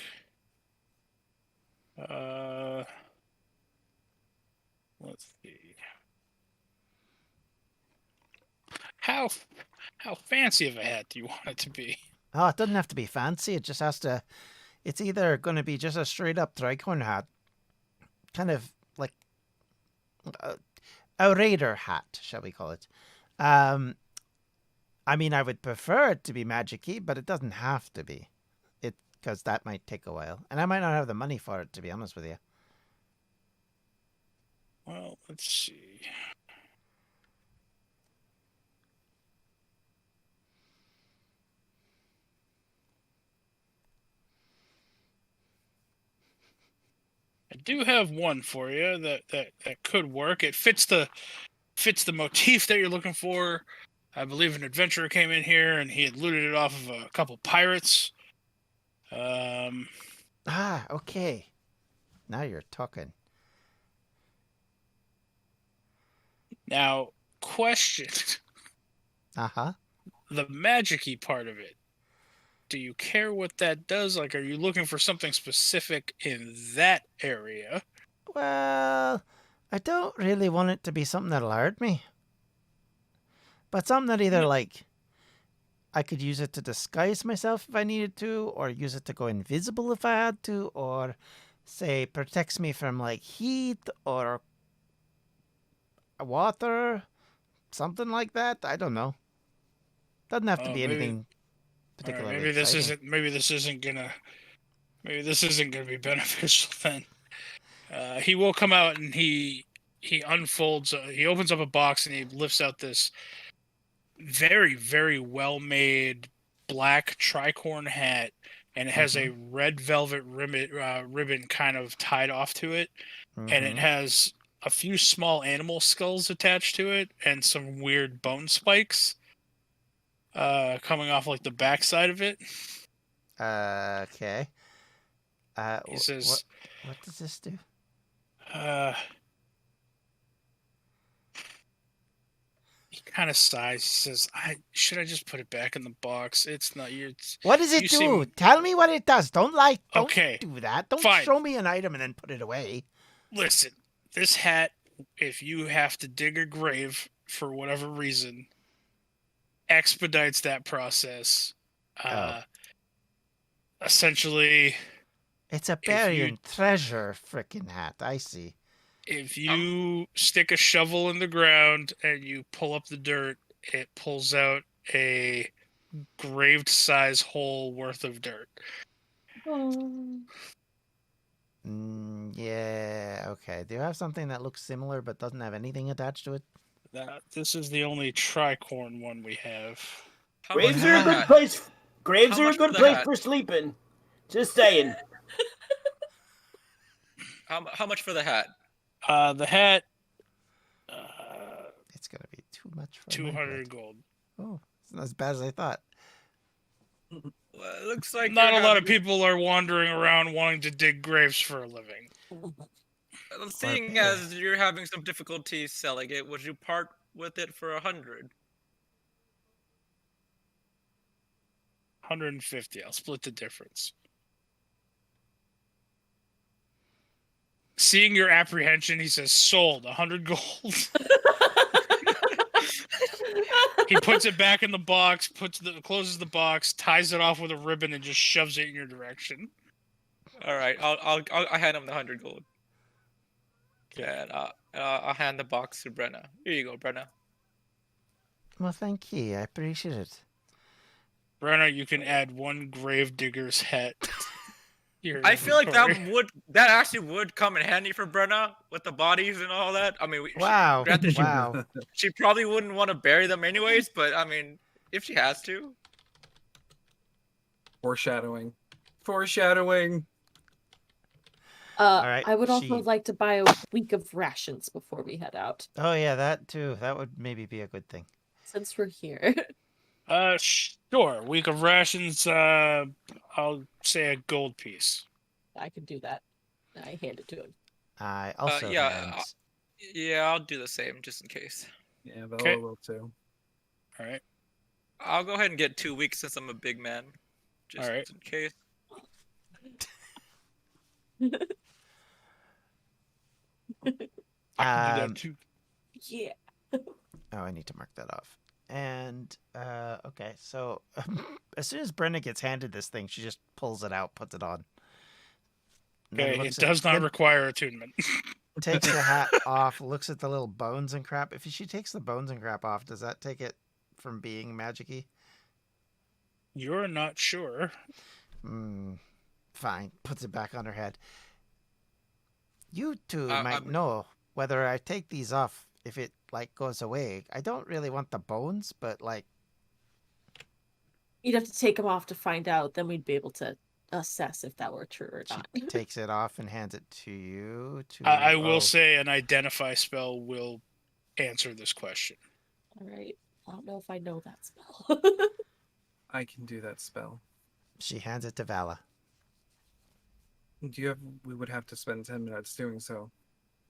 Let's see. How fancy of a hat do you want it to be? Oh, it doesn't have to be fancy. It just has to... It's either going to be just a straight-up tricorn hat, kind of like a raider hat, shall we call it, I mean, I would prefer it to be magic-y, but it doesn't have to be. Because that might take a while. And I might not have the money for it, to be honest with you. Well, let's see. I do have one for you that could work. It fits the motif that you're looking for. I believe an adventurer came in here and he had looted it off of a couple pirates. Okay. Now you're talking. Now, question. Uh-huh. The magic-y part of it. Do you care what that does? Like, are you looking for something specific in that area? Well, I don't really want it to be something that'll hurt me. But something that either, like, I could use it to disguise myself if I needed to, or use it to go invisible if I had to, or, say, protects me from, like, heat or water, something like that. I don't know. Doesn't have to be anything particularly exciting. Maybe this isn't gonna be beneficial then. He will come out and he unfolds. He opens up a box and he lifts out this very, very well made black tricorn hat, and it has a red velvet ribbon kind of tied off to it, and it has a few small animal skulls attached to it and some weird bone spikes coming off like the backside of it. Okay. He says, what does this do? He kind of sighs. He says, should I just put it back in the box? It's not your... What does it do? Tell me what it does. Don't lie. Don't do that. Don't fine. show me an item and then put it away. Listen, this hat, if you have to dig a grave for whatever reason, expedites that process. Essentially... It's a burying treasure freaking hat. I see. If you stick a shovel in the ground and you pull up the dirt, it pulls out a graved size hole worth of dirt. Yeah, okay. Do you have something that looks similar but doesn't have anything attached to it? This is the only tricorn one we have. Graves are a good place. Graves are a good place for sleeping. Just saying. How much for the hat? The hat. It's gonna be too much for 200 gold. Oh, it's not as bad as I thought. Well, it looks like not a lot of people are wandering around wanting to dig graves for a living. Seeing as you're having some difficulty selling it, would you part with it for 100? 150. I'll split the difference. Seeing your apprehension, he says, sold, 100 gold. He puts it back in the box, closes the box, ties it off with a ribbon, and just shoves it in your direction. All right, I'll hand him the 100 gold. Okay. And I'll hand the box to Brenna. Here you go, Brenna. Well, thank you. I appreciate it. Brenna, you can add one grave digger's hat. I feel like that actually would come in handy for Brenna with the bodies and all that. I mean, wow. She probably wouldn't want to bury them anyways, but I mean, if she has to. Foreshadowing. All right, I would also like to buy a week of rations before we head out. Oh yeah, that too. That would maybe be a good thing. Since we're here. Sure. Week of rations, I'll say a gold piece. I can do that. I hand it to him. I also I'll do the same just in case. Yeah, Valla will too. All right. I'll go ahead and get 2 weeks since I'm a big man. Just in case. I can do that too. Yeah. Oh, I need to mark that off. And okay, so as soon as Brenna gets handed this thing, she just pulls it out, puts it on. Okay, it does not require attunement. Takes the hat off, looks at the little bones and crap. If she takes the bones and crap off, does that take it from being magic-y? You're not sure. Fine. Puts it back on her head. You two I might would- know whether I take these off if it, like, goes away. I don't really want the bones, but, like... You'd have to take them off to find out. Then we'd be able to assess if that were true or She not. takes it off and hands it to you. I will Oh, say an identify spell will answer this question. All right. I don't know if I know that spell. I can do that spell. She hands it to Valla. Do you have? We would have to spend 10 minutes doing so.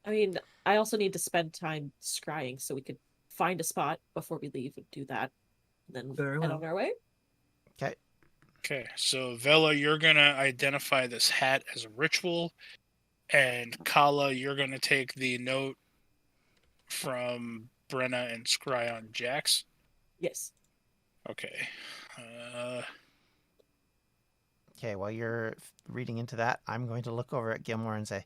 I mean, I also need to spend time scrying so we could find a spot before we leave and do that. And then Very head well. on our way. Okay. Okay, so Vela, you're gonna identify this hat as a ritual, and Kala, you're gonna take the note from Brenna and scry on Jax. Yes. Okay. Okay, while you're reading into that, I'm going to look over at Gilmore and say,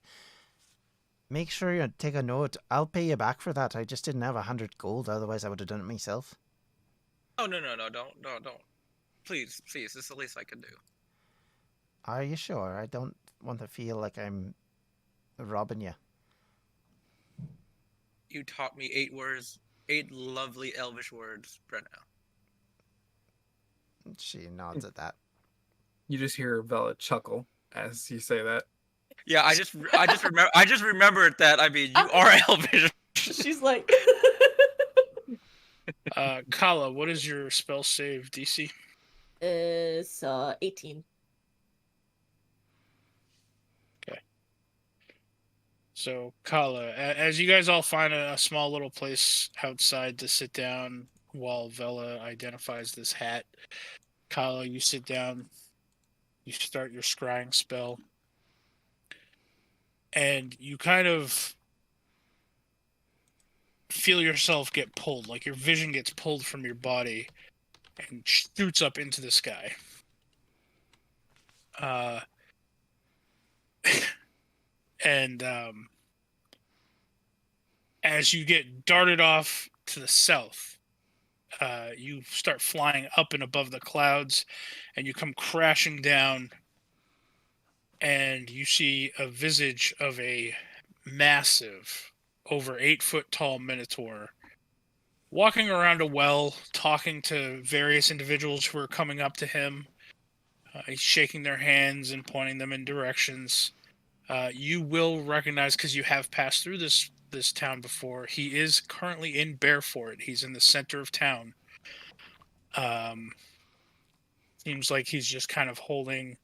make sure you take a note. I'll pay you back for that. I just didn't have 100 gold, otherwise I would have done it myself. Oh, no, don't. Please, this is the least I can do. Are you sure? I don't want to feel like I'm robbing you. You taught me 8 words, 8 lovely elvish words, Brenna. She nods at that. You just hear Vela chuckle as you say that. Yeah, I just remembered that. I mean, you are elvish. She's like, Kala, what is your spell save DC? it's 18. So, Kala, as you guys all find a small little place outside to sit down while Vela identifies this hat, Kala, you sit down, you start your scrying spell, and you kind of feel yourself get pulled, like your vision gets pulled from your body and shoots up into the sky. And as you get darted off to the south, you start flying up and above the clouds, and you come crashing down, and you see a visage of a massive, over 8-foot tall minotaur walking around a well, talking to various individuals who are coming up to him. He's shaking their hands and pointing them in directions. You will recognize, because you have passed through this town before, he is currently in Bearfort. He's in the center of town. Seems like he's just kind of holding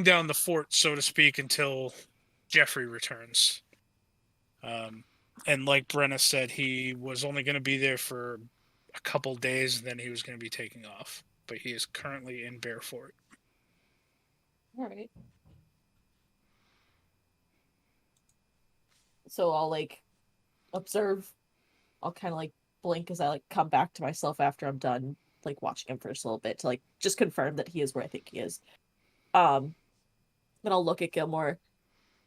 down the fort, so to speak, until Jeffrey returns. And like Brenna said, he was only going to be there for a couple days, and then he was going to be taking off. But he is currently in Bearfort. All right. So I'll like observe. I'll kind of like blink as I like come back to myself after I'm done like watching him for just a little bit to like just confirm that he is where I think he is. Then I'll look at Gilmore.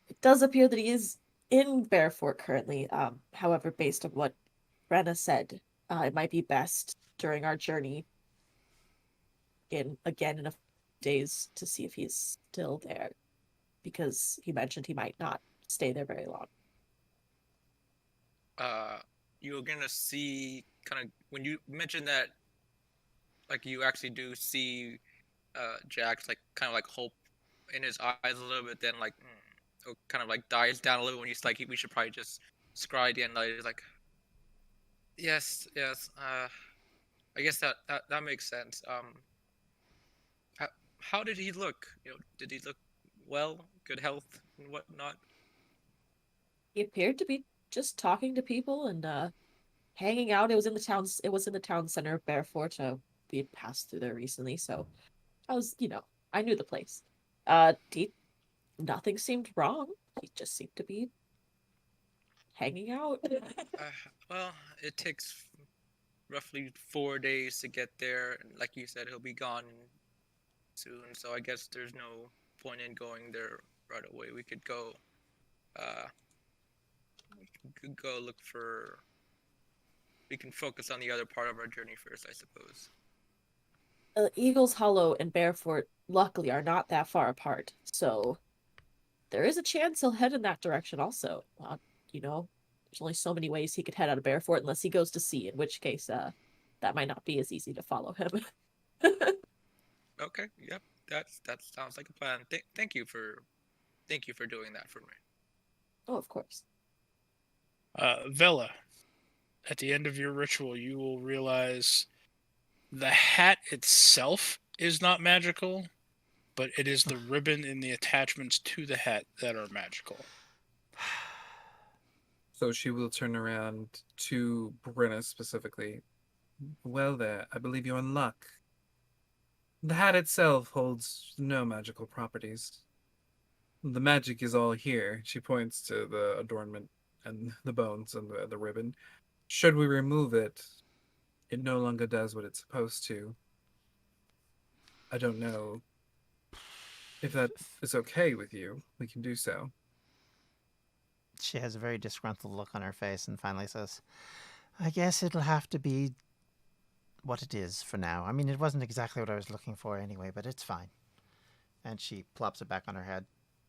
It does appear that he is in Bearfort currently. However, based on what Brenna said, it might be best during our journey in a few days to see if he's still there, because he mentioned he might not stay there very long. You're gonna see kind of when you mentioned that, like you actually do see Jack's like kind of like hope in his eyes a little bit, then like it kind of like dies down a little when he's like, we should probably just scry again. Like he's like, yes. I guess that makes sense. How did he look? Did he look well, good health and whatnot? He appeared to be just talking to people and hanging out. It was in the town center of Bearfort. We had passed through there recently, so I was, I knew the place. Nothing seemed wrong. He just seemed to be hanging out. Well, it takes roughly 4 days to get there, and like you said, he'll be gone soon. So I guess there's no point in going there right away. We could go. We could go look for we can focus on the other part of our journey first, I suppose. Eagles Hollow and Bearfort, luckily, are not that far apart, so there is a chance he'll head in that direction also. You know, there's only so many ways he could head out of Bearfort unless he goes to sea, in which case, that might not be as easy to follow him. Okay, yep, that sounds like a plan. Thank you for doing that for me. Oh, of course. Vella, at the end of your ritual, you will realize the hat itself is not magical, but it is the ribbon and the attachments to the hat that are magical. So she will turn around to Brenna specifically. Well there, I believe you're in luck. The hat itself holds no magical properties. The magic is all here. She points to the adornment and the bones and the ribbon. Should we remove it, it no longer does what it's supposed to. I don't know if that is okay with you. We can do so. She has a very disgruntled look on her face and finally says, I guess it'll have to be what it is for now. I mean, it wasn't exactly what I was looking for anyway, but it's fine. And she plops it back on her head.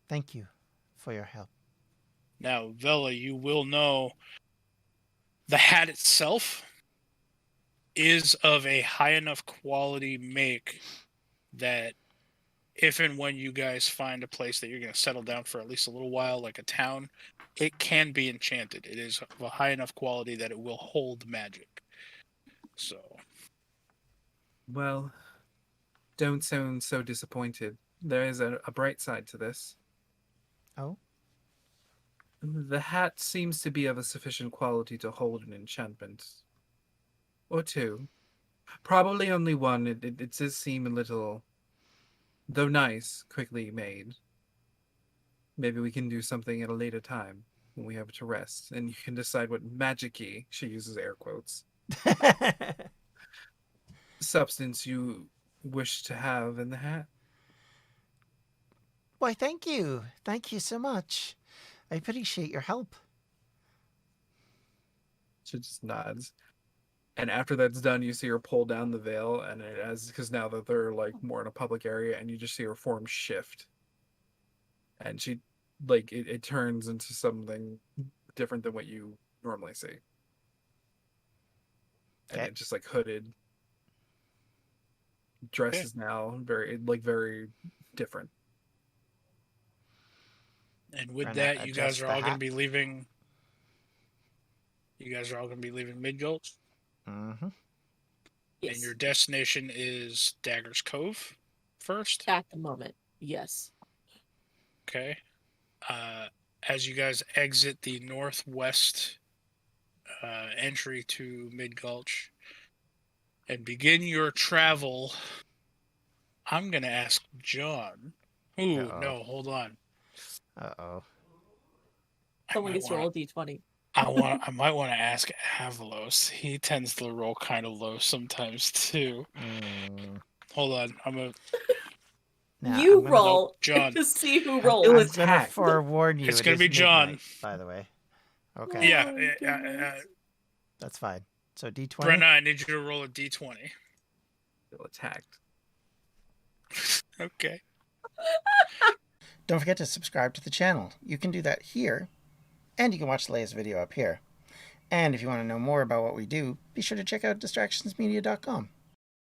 Thank you for your help. Now, Vella, you will know the hat itself is of a high enough quality make that if and when you guys find a place that you're going to settle down for at least a little while, like a town, it can be enchanted. It is of a high enough quality that it will hold magic. So. Well, don't sound so disappointed. There is a bright side to this. Oh? The hat seems to be of a sufficient quality to hold an enchantment. Or two. Probably only one. It does seem a little, though nice, quickly made. Maybe we can do something at a later time when we have to rest, and you can decide what magic-y, she uses air quotes, substance you wish to have in the hat. Why, thank you. Thank you so much. I appreciate your help. She just nods. And after that's done, you see her pull down the veil, and because now that they're like more in a public area, and you just see her form shift. And she, like, it turns into something different than what you normally see. And Okay. it's just like hooded. Dresses now very different. And with Brenna that, you guys adjusts are the all going to hat. be leaving. You guys are all going to be leaving Mid-Gulch. Mm-hmm. Yes. And your destination is Dagger's Cove first. At the moment, yes. Okay. As you guys exit the northwest entry to Mid-Gulch and begin your travel, I'm going to ask John. Ooh, Uh-oh. no, hold on. Uh-oh. Someone gets to roll a d20. I might want to ask Avelos. He tends to roll kind of low sometimes too. Hold on, I'm gonna. Now, You I'm gonna- roll John. to see who I'm rolls. It gonna attack. forewarn you. It's it gonna is be John. midnight, by the way. Okay. Yeah, Oh, goodness. That's fine. So D20. Brenna, I need you to roll a d20. Feel attacked. Okay. Don't forget to subscribe to the channel. You can do that here, and you can watch the latest video up here. And if you want to know more about what we do, be sure to check out distractionsmedia.com.